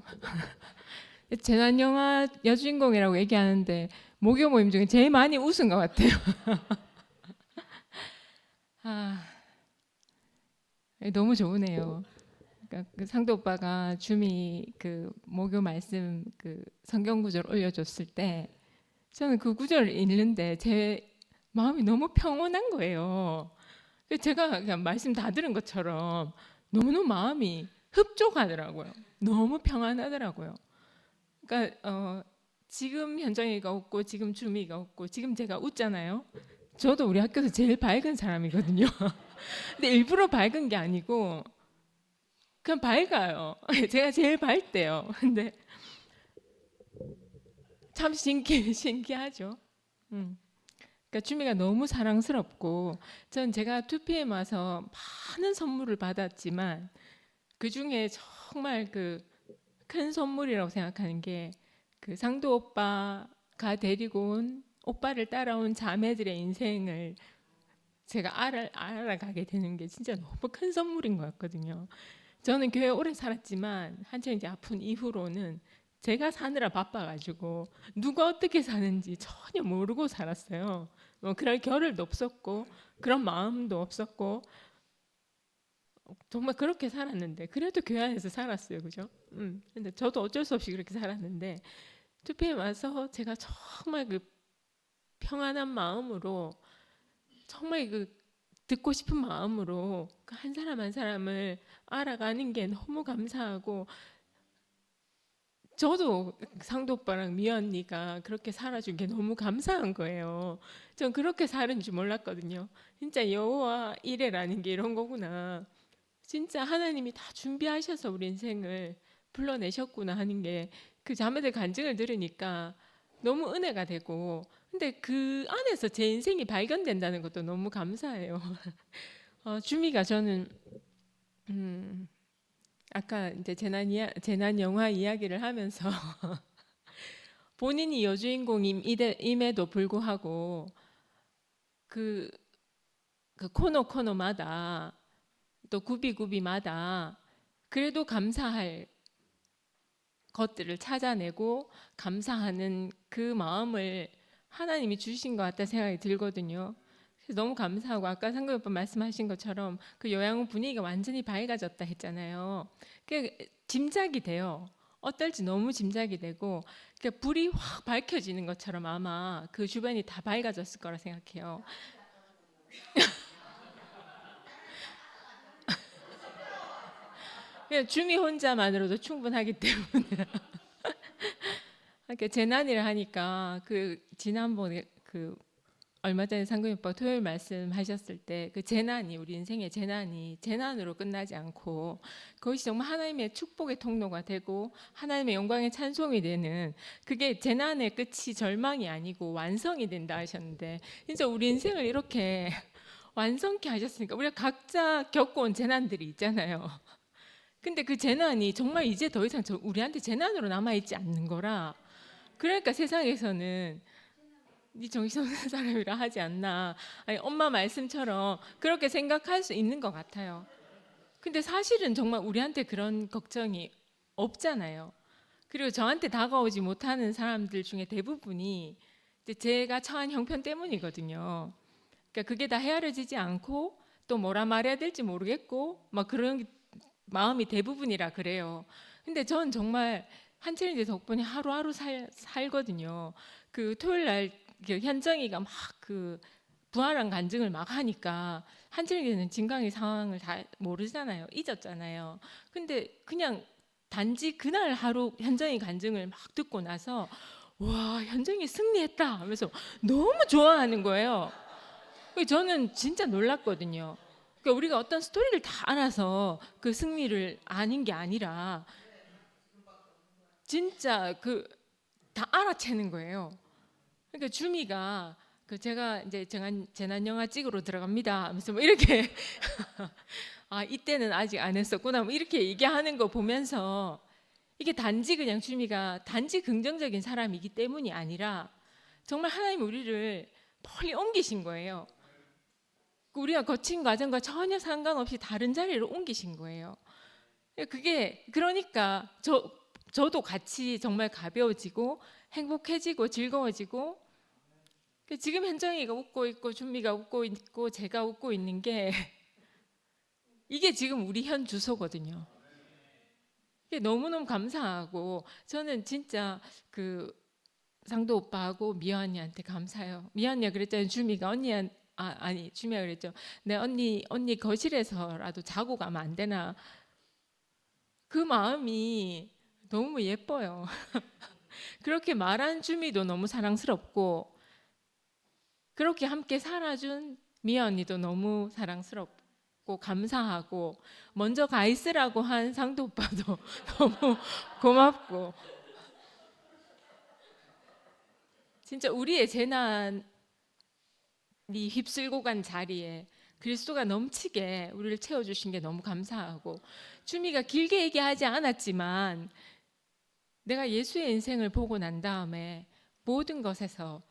재난 영화 여주인공이라고 얘기하는데 모교 모임 중에 제일 많이 웃은 것 같아요. 너무 좋으네요. 그러니까 그 상도 오빠가 주미 그 모교 말씀 그 성경 구절 올려줬을 때 저는 그 구절을 읽는데 제 마음이 너무 평온한 거예요. 제가 그냥 말씀 다 들은 것처럼 너무너무 마음이 흡족하더라고요. 너무 평안하더라고요. 그러니까 지금 현정이가 웃고 지금 주미가 웃고 지금 제가 웃잖아요. 저도 우리 학교에서 제일 밝은 사람이거든요. 근데 일부러 밝은 게 아니고 그냥 밝아요. 제가 제일 밝대요. 근데 참 신기하죠. 그러니까 주미가 너무 사랑스럽고 전 제가 2PM 와서 많은 선물을 받았지만 그 중에 정말 그 큰 선물이라고 생각하는 게 그 상도 오빠가 데리고 온 오빠를 따라온 자매들의 인생을 제가 알아가게 되는 게 진짜 너무 큰 선물인 것 같거든요. 저는 교회 오래 살았지만 한참 이제 아픈 이후로는 제가 사느라 바빠가지고 누가 어떻게 사는지 전혀 모르고 살았어요. 뭐 그럴 겨를도 없었고 그런 마음도 없었고 정말 그렇게 살았는데 그래도 교회 안에서 살았어요, 그죠? 근데 저도 어쩔 수 없이 그렇게 살았는데 2PM 와서 제가 정말 그 평안한 마음으로 정말 그 듣고 싶은 마음으로 그 한 사람 한 사람을 알아가는 게 너무 감사하고 저도 상도 오빠랑 미 언니가 그렇게 살아준 게 너무 감사한 거예요. 전 그렇게 사는 줄 몰랐거든요. 진짜 여호와 이레라는 게 이런 거구나. 진짜 하나님이 다 준비하셔서 우리 인생을 불러내셨구나 하는 게 그 자매들 간증을 들으니까 너무 은혜가 되고 근데 그 안에서 제 인생이 발견된다는 것도 너무 감사해요. 주미가 저는 아까 이제 재난 영화 이야기를 하면서 본인이 여주인공임에도 불구하고 그 코너마다 또 구비마다 그래도 감사할 것들을 찾아내고 감사하는 그 마음을 하나님이 주신 것 같다 생각이 들거든요. 그래서 너무 감사하고 아까 상근 오빠 말씀하신 것처럼 그 요양원 분위기가 완전히 밝아졌다 했잖아요. 그 짐작이 돼요. 어떨지 너무 짐작이 되고 그러니까 불이 확 밝혀지는 것처럼 아마 그 주변이 다 밝아졌을 거라 생각해요. 그냥 주미 혼자만으로도 충분하기 때문에 그러니까 재난이라 하니까 그 지난번에 그 얼마 전에 상근이 오빠 토요일 말씀하셨을 때 그 재난이 우리 인생의 재난이 재난으로 끝나지 않고 그것이 정말 하나님의 축복의 통로가 되고 하나님의 영광의 찬송이 되는 그게 재난의 끝이 절망이 아니고 완성이 된다 하셨는데 진짜 우리 인생을 이렇게 완성케 하셨으니까 우리가 각자 겪어온 재난들이 있잖아요. 근데 그 재난이 정말 이제 더 이상 우리한테 재난으로 남아있지 않는 거라 그러니까 세상에서는 네 정신없는 사람이라 하지 않나 아니, 엄마 말씀처럼 그렇게 생각할 수 있는 것 같아요. 근데 사실은 정말 우리한테 그런 걱정이 없잖아요. 그리고 저한테 다가오지 못하는 사람들 중에 대부분이 이제 제가 처한 형편 때문이거든요. 그러니까 그게 다 헤아려지지 않고 또 뭐라 말해야 될지 모르겠고 막 그런 마음이 대부분이라 그래요. 근데 전 정말 한철이제 덕분에 하루하루 살거든요. 그 토요일 날 현정이가 막 그 부활한 간증을 막 하니까 한철이는 진강의 상황을 다 모르잖아요. 잊었잖아요. 근데 그냥 단지 그날 하루 현정이 간증을 막 듣고 나서 와, 현정이 승리했다 하면서 너무 좋아하는 거예요. 저는 진짜 놀랐거든요. 그러니까 우리가 어떤 스토리를 다 알아서 그 승리를 아는 게 아니라 진짜 그 다 알아채는 거예요. 그러니까 주미가 그 제가 이제 재난 영화 찍으러 들어갑니다 하면서 뭐 이렇게 아, 이때는 아직 안 했었구나 뭐 이렇게 얘기하는 거 보면서 이게 단지 그냥 주미가 단지 긍정적인 사람이기 때문이 아니라 정말 하나님 우리를 멀리 옮기신 거예요. 우리가 거친 과정과 전혀 상관없이 다른 자리로 옮기신 거예요. 그게 그러니까 저도 같이 정말 가벼워지고 행복해지고 즐거워지고 지금 현정이가 웃고 있고 준미가 웃고 있고 제가 웃고 있는 게 이게 지금 우리 현 주소거든요. 너무너무 감사하고 저는 진짜 그 상도 오빠하고 미아 언니한테 감사해요. 미아 언니가 그랬잖아요. 주미가 아니 주미가 그랬죠. 내 언니 거실에서라도 자고 가면 안 되나. 그 마음이 너무 예뻐요. 그렇게 말한 주미도 너무 사랑스럽고 그렇게 함께 살아준 미아 언니도 너무 사랑스럽고 감사하고 먼저 가 있으라고 한 상도 오빠도 너무 고맙고 진짜 우리의 재난이 휩쓸고 간 자리에 그리스도가 넘치게 우리를 채워주신 게 너무 감사하고 주미가 길게 얘기하지 않았지만 내가 예수의 인생을 보고 난 다음에 모든 것에서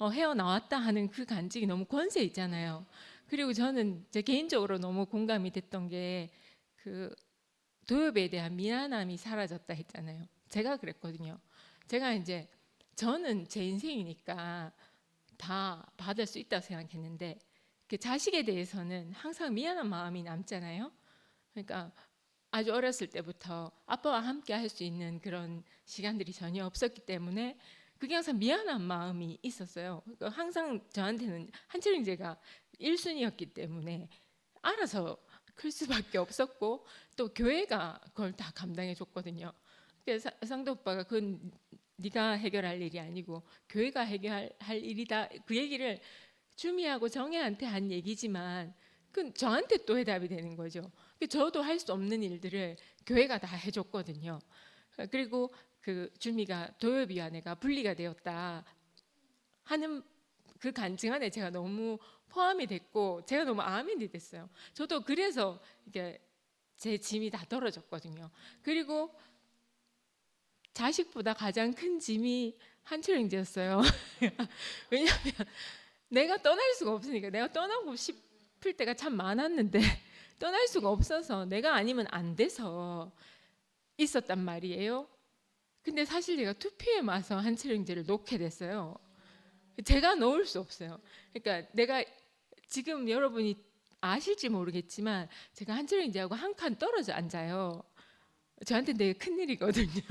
헤어나왔다 하는 그 간증이 너무 권세 있잖아요. 그리고 저는 제 개인적으로 너무 공감이 됐던 게 그 도엽에 대한 미안함이 사라졌다 했잖아요. 제가 그랬거든요. 제가 이제 저는 제 인생이니까 다 받을 수 있다고 생각했는데 그 자식에 대해서는 항상 미안한 마음이 남잖아요. 그러니까 아주 어렸을 때부터 아빠와 함께 할 수 있는 그런 시간들이 전혀 없었기 때문에 그게 항상 미안한 마음이 있었어요. 그러니까 항상 저한테는 한철인제가 1순위였기 때문에 알아서 클 수밖에 없었고 또 교회가 그걸 다 감당해 줬거든요. 그래서 상도 오빠가 그건 네가 해결할 일이 아니고 교회가 해결할 일이다. 그 얘기를 주미하고 정혜한테 한 얘기지만 그 저한테 또 해답이 되는 거죠. 저도 할 수 없는 일들을 교회가 다 해줬거든요. 그리고 그 주미가 도엽이와 분리가 되었다 하는 그 간증 안에 제가 너무 포함이 됐고 제가 너무 아멘이 됐어요. 저도 그래서 이게 제 짐이 다 떨어졌거든요. 그리고 자식보다 가장 큰 짐이 한철행제였어요. 왜냐하면 내가 떠날 수가 없으니까 내가 떠나고 싶을 때가 참 많았는데 떠날 수가 없어서 내가 아니면 안 돼서 있었단 말이에요. 근데 사실 제가 투표에 와서 한철행제를 놓게 됐어요. 제가 놓을 수 없어요. 그러니까 내가 지금 여러분이 아실지 모르겠지만 제가 한철행제하고 한 칸 떨어져 앉아요. 저한테 되게 큰일이거든요.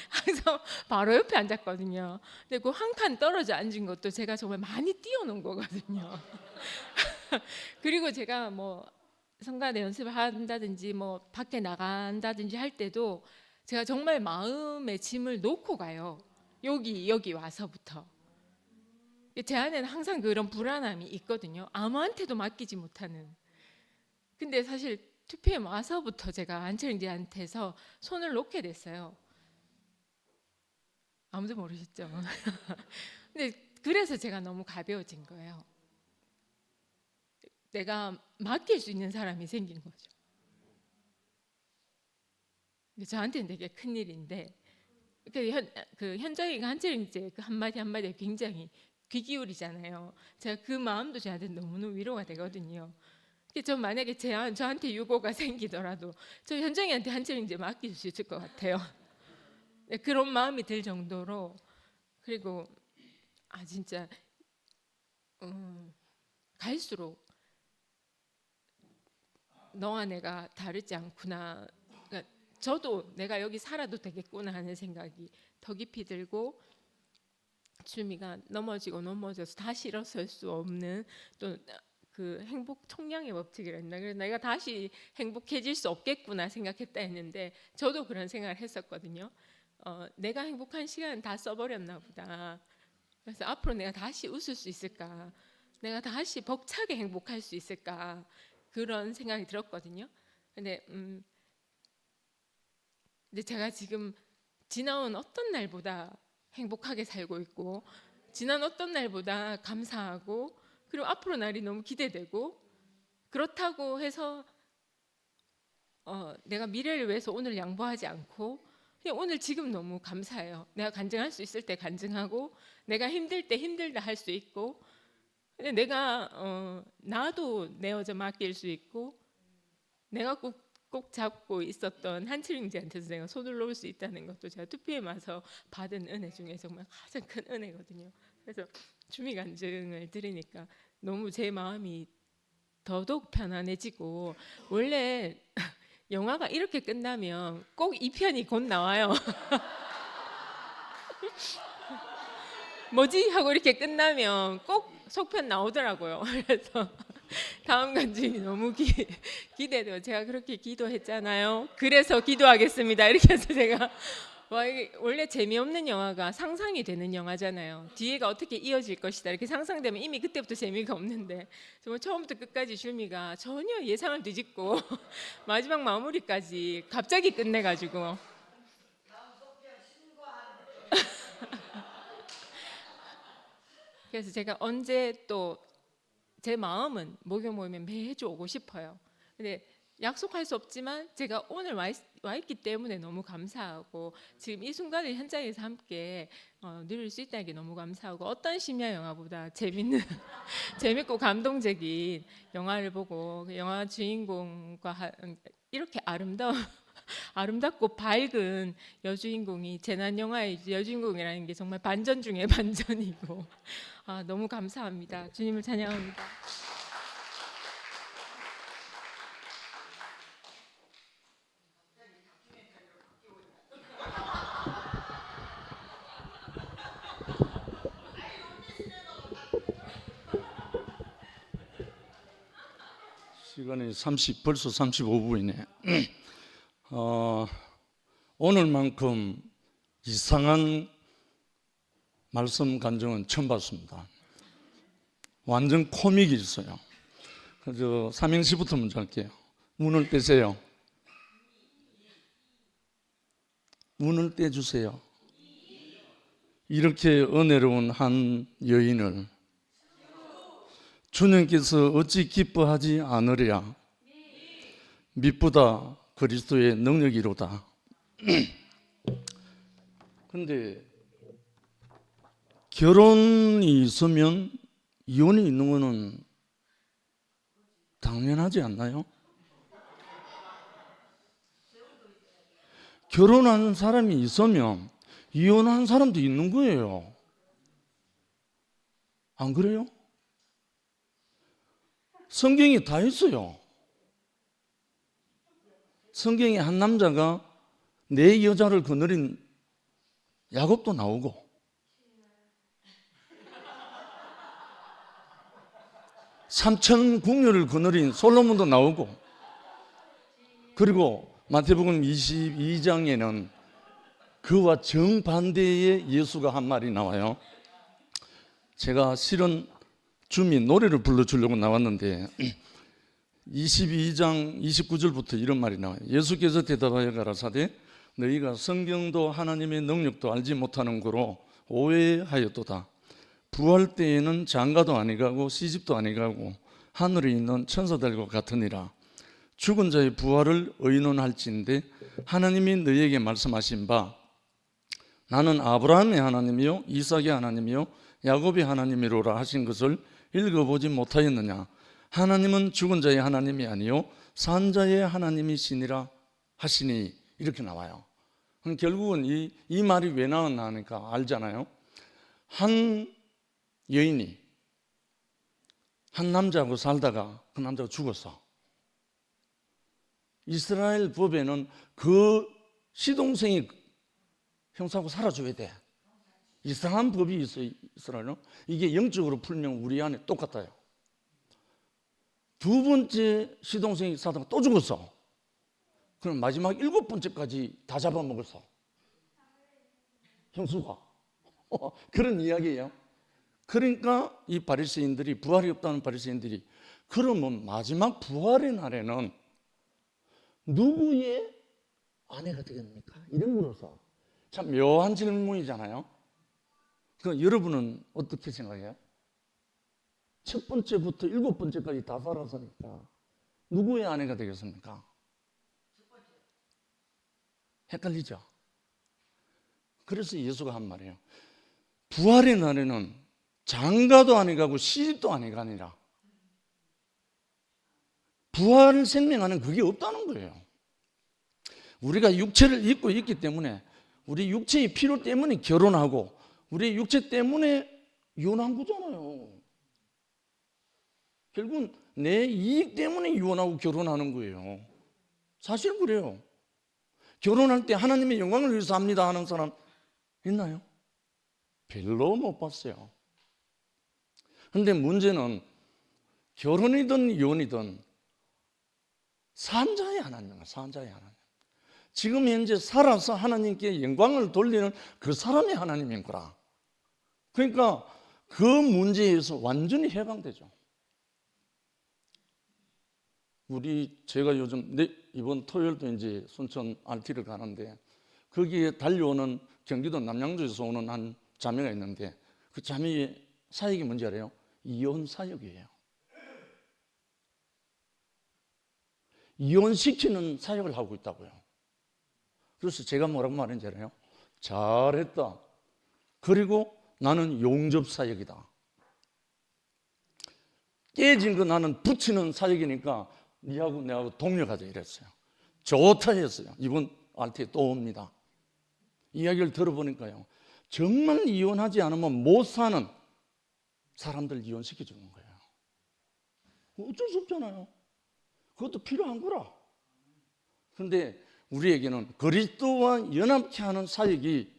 항상 바로 옆에 앉았거든요. 근데 그 한 칸 떨어져 앉은 것도 제가 정말 많이 뛰어놓은 거거든요. 그리고 제가 뭐 성가대 연습을 한다든지 뭐 밖에 나간다든지 할 때도 제가 정말 마음의 짐을 놓고 가요. 여기 와서부터. 제 안에는 항상 그런 불안함이 있거든요. 아무한테도 맡기지 못하는. 근데 사실 투표에 와서부터 제가 안철인지한테서 손을 놓게 됐어요. 아무도 모르셨죠? 근데 그래서 제가 너무 가벼워진 거예요. 내가 맡길 수 있는 사람이 생긴 거죠. 저한테는 되게 큰 일인데 그 현정이가 한철인지 그 한마디 한마디에 굉장히 귀 기울이잖아요. 제가 그 마음도 저한테 너무너무 위로가 되거든요. 저 만약에 저한테 유고가 생기더라도 저 현정이한테 한철인지 맡길 수 있을 것 같아요. 그런 마음이 들 정도로. 그리고 진짜 갈수록 너와 내가 다르지 않구나. 그러니까 저도 내가 여기 살아도 되겠구나 하는 생각이 더 깊이 들고, 주미가 넘어지고 넘어져서 다시 일어설 수 없는 또 그 행복 총량의 법칙이라 했나, 그래서 내가 다시 행복해질 수 없겠구나 생각했다 했는데, 저도 그런 생각을 했었거든요. 내가 행복한 시간 다 써버렸나 보다. 그래서 앞으로 내가 다시 웃을 수 있을까, 내가 다시 벅차게 행복할 수 있을까, 그런 생각이 들었거든요. 근데 제가 지금 지나온 어떤 날보다 행복하게 살고 있고, 지난 어떤 날보다 감사하고, 그리고 앞으로 날이 너무 기대되고, 그렇다고 해서 내가 미래를 위해서 오늘 양보하지 않고 그냥 오늘 지금 너무 감사해요. 내가 간증할 수 있을 때 간증하고, 내가 힘들 때 힘들다 할 수 있고, 근데 내가 나도 내어져 맡길 수 있고, 내가 꼭 잡고 있었던 한칠링제한테서 내가 손을 놓을 수 있다는 것도 제가 투표에 와서 받은 은혜 중에 정말 가장 큰 은혜거든요. 그래서 주미 간증을 들으니까 너무 제 마음이 더더욱 편안해지고, 원래 영화가 이렇게 끝나면 꼭 2편이 곧 나와요. 뭐지? 하고 이렇게 끝나면 꼭 속편 나오더라고요. 그래서 다음 간증이 너무 기대돼요. 제가 그렇게 기도했잖아요. 그래서 기도하겠습니다. 이렇게 해서 제가 이게 원래 재미없는 영화가 상상이 되는 영화잖아요. 뒤에가 어떻게 이어질 것이다 이렇게 상상되면 이미 그때부터 재미가 없는데, 정말 처음부터 끝까지 주미가 전혀 예상을 뒤집고 마지막 마무리까지 갑자기 끝내가지고 그래서 제가 언제 또 제 마음은 목요 모이면 매주 오고 싶어요. 근데 약속할 수 없지만 제가 오늘 와 있기 때문에 너무 감사하고, 지금 이 순간을 현장에서 함께 누릴 수 있다는 게 너무 감사하고, 어떤 심야 영화보다 재밌고 감동적인 영화를 보고, 그 영화 주인공과 이렇게 아름답고 밝은 여주인공이 재난 영화의 여주인공이라는 게 정말 반전 중에 반전이고, 너무 감사합니다. 주님을 찬양합니다. 시간이 벌써 35분이네. 오늘만큼 이상한 말씀 간증은 처음 봤습니다. 완전 코믹이 있어요. 그래서 삼행시부터 먼저 할게요. 문을 떼세요. 문을 떼주세요. 이렇게 은혜로운 한 여인을 주님께서 어찌 기뻐하지 않으랴. 미쁘다 그리스도의 능력이로다. 근데 결혼이 있으면 이혼이 있는 거는 당연하지 않나요? 결혼한 사람이 있으면 이혼한 사람도 있는 거예요. 안 그래요? 성경에 다 있어요. 성경에 한 남자가 네 여자를 거느린 야곱도 나오고, 삼천 궁녀를 거느린 솔로몬도 나오고, 그리고 마태복음 22장에는 그와 정반대의 예수가 한 말이 나와요. 제가 실은 주미 노래를 불러주려고 나왔는데 22장 29절부터 이런 말이 나와요. 예수께서 대답하여 가라사대 너희가 성경도 하나님의 능력도 알지 못하는 거로 오해하였도다. 부활 때에는 장가도 아니가고 시집도 아니가고 하늘에 있는 천사들과 같으니라. 죽은 자의 부활을 의논할진대 하나님이 너희에게 말씀하신 바 나는 아브라함의 하나님이요 이삭의 하나님이요 야곱의 하나님이로라 하신 것을 읽어보지 못하였느냐. 하나님은 죽은 자의 하나님이 아니요 산 자의 하나님이시니라 하시니. 이렇게 나와요. 그럼 결국은 이 말이 왜 나왔나 하니까 알잖아요. 한 여인이 한 남자하고 살다가 그 남자가 죽었어. 이스라엘 법에는 그 시동생이 형사하고 살아줘야 돼. 이상한 법이 있어요, 이스라엘은. 이게 영적으로 풀면 우리 안에 똑같아요. 두 번째 시동생이 살다가 또 죽었어. 그럼 마지막 7번째까지 다 잡아먹었어, 형수가. 그런 이야기예요. 그러니까 이 바리새인들이, 부활이 없다는 바리새인들이, 그러면 마지막 부활의 날에는 누구의 아내가 되겠습니까? 이런 물어서 참 묘한 질문이잖아요. 그 여러분은 어떻게 생각해요? 첫 번째부터 7번째까지 다 살았으니까 누구의 아내가 되겠습니까? 헷갈리죠? 그래서 예수가 한 말이에요. 부활의 날에는 장가도 아니가고 시집도 아니가 부활을 생명하는 그게 없다는 거예요. 우리가 육체를 입고 있기 때문에, 우리 육체의 필요 때문에 결혼하고, 우리 육체 때문에 이혼한 거잖아요. 결국은 내 이익 때문에 이혼하고 결혼하는 거예요. 사실 그래요. 결혼할 때 하나님의 영광을 위해서 합니다 하는 사람 있나요? 별로 못 봤어요. 그런데 문제는 결혼이든 이혼이든 산자의 하나님은 산자의 하나님. 지금 현재 살아서 하나님께 영광을 돌리는 그 사람의 하나님인 거라. 그러니까 그 문제에서 완전히 해방되죠. 제가 요즘 이번 토요일도 이제 순천 RT를 가는데, 거기에 달려오는 경기도 남양주에서 오는 한 자매가 있는데, 그 자매의 사역이 뭔지 알아요? 이혼 사역이에요. 이혼시키는 사역을 하고 있다고요. 그래서 제가 뭐라고 말했는지 알아요? 잘했다. 그리고 나는 용접 사역이다. 깨진 거 나는 붙이는 사역이니까 니하고 내하고 동력하자 이랬어요. 좋다 했어요. 이번 RT에 또 옵니다. 이야기를 들어보니까요, 정말 이혼하지 않으면 못 사는 사람들 이혼시켜주는 거예요. 어쩔 수 없잖아요. 그것도 필요한 거라. 그런데 우리에게는 그리스도와 연합케 하는 사역이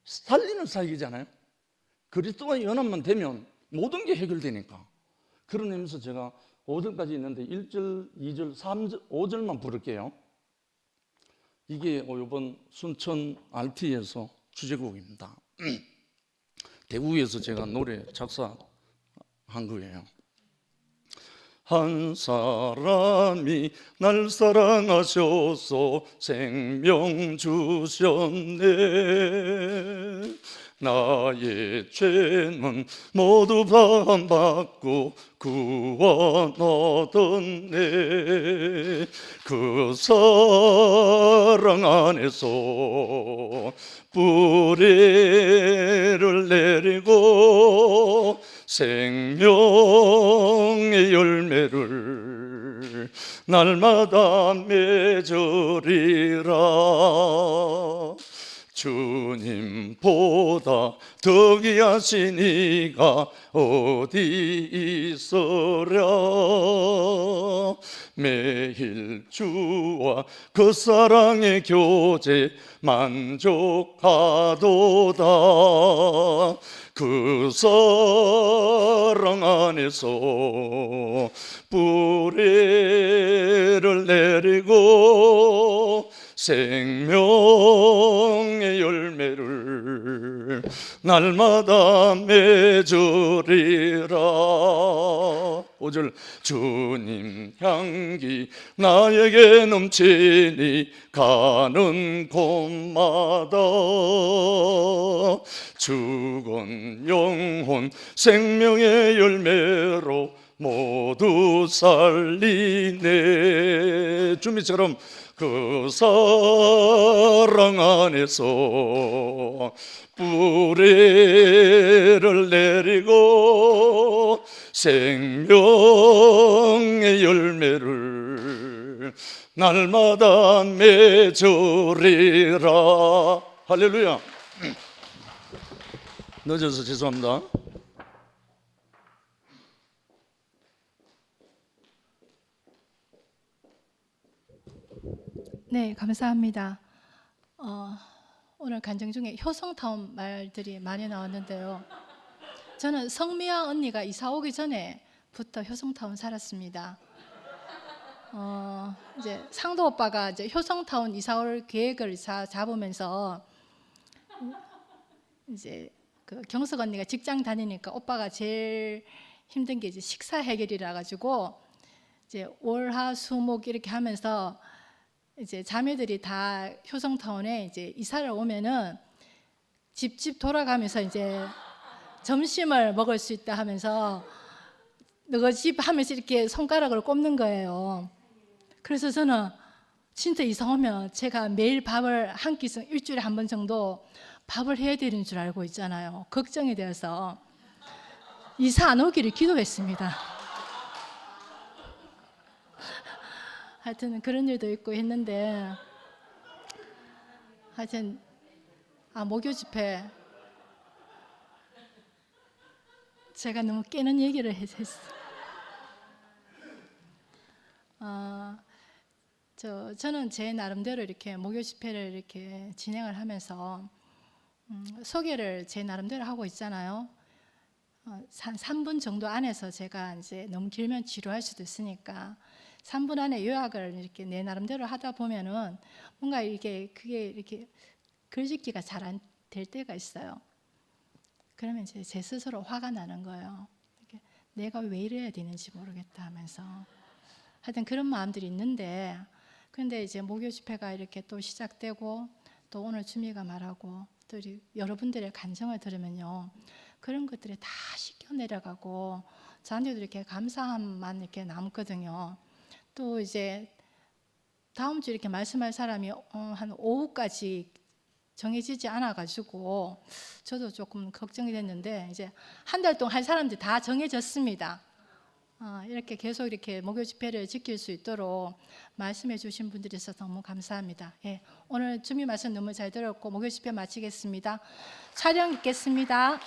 살리는 사역이잖아요. 그리스도와 연합만 되면 모든 게 해결되니까. 그런 의미에서 제가 5절까지 있는데 1절, 2절, 3절, 5절만 부를게요. 이게 이번 순천 RT에서 주제곡입니다. 대구에서 제가 노래 작사한 거예요. 한 사람이 날 사랑하셔서 생명 주셨네. 나의 죄는 모두 반받고 구원 얻었네. 그 사랑 안에서 뿌리를 내리고 생명의 열매를 날마다 맺으리라. 주님보다 더 귀하신 이가 어디 있으랴. 매일 주와 그 사랑의 교제 만족하도다. 그 사랑 안에서 뿌리를 내리고 생명의 열매를 날마다 맺으리라. 5절 주님 향기 나에게 넘치니 가는 곳마다 죽은 영혼 생명의 열매로 모두 살리네. 주미처럼 그 사랑 안에서 뿌리를 내리고 생명의 열매를 날마다 맺으리라. 할렐루야. 늦어서 죄송합니다. 네, 감사합니다. 오늘 간증 중에 효성타운 말들이 많이 나왔는데요. 저는 성미아 언니가 이사 오기 전에부터 효성타운 살았습니다. 이제 상도 오빠가 이제 효성타운 이사 올 계획을 잡으면서 이제 그 경석 언니가 직장 다니니까 오빠가 제일 힘든 게 이제 식사 해결이라 가지고 이제 월화수목 이렇게 하면서 이제 자매들이 다 효성타운에 이제 이사를 오면은 집집 돌아가면서 이제 점심을 먹을 수 있다 하면서 너희 집 하면서 이렇게 손가락을 꼽는 거예요. 그래서 저는 진짜 이사 오면 제가 매일 밥을 한 끼씩 일주일에 한 번 정도 밥을 해야 되는 줄 알고 있잖아요. 걱정이 되어서 이사 안 오기를 기도했습니다. 하여튼 그런 일도 있고 했는데 하여튼 목요 집회 제가 너무 깨는 얘기를 했어요. 저는 제 나름대로 이렇게 목요 집회를 이렇게 진행을 하면서 소개를 제 나름대로 하고 있잖아요. 한 3분 정도 안에서 제가 이제 너무 길면 지루할 수도 있으니까 3분 안에 요약을 이렇게 내 나름대로 하다 보면은 뭔가 그게 이렇게 글짓기가 잘 안 될 때가 있어요. 그러면 이제 제 스스로 화가 나는 거예요. 이렇게 내가 왜 이래야 되는지 모르겠다 하면서 하여튼 그런 마음들이 있는데 그런데 이제 목요 집회가 이렇게 또 시작되고 또 오늘 주미가 말하고 또 여러분들의 간증을 들으면요 그런 것들이 다 씻겨 내려가고 저한테도 이렇게 감사함만 이렇게 남거든요. 또 이제 다음 주 이렇게 말씀할 사람이 한 오후까지 정해지지 않아 가지고 저도 조금 걱정이 됐는데 이제 한 달 동안 할 사람들이 다 정해졌습니다. 이렇게 계속 이렇게 목요 집회를 지킬 수 있도록 말씀해 주신 분들이 있어서 너무 감사합니다. 예, 오늘 주미 말씀 너무 잘 들었고 목요 집회 마치겠습니다. 촬영 있겠습니다.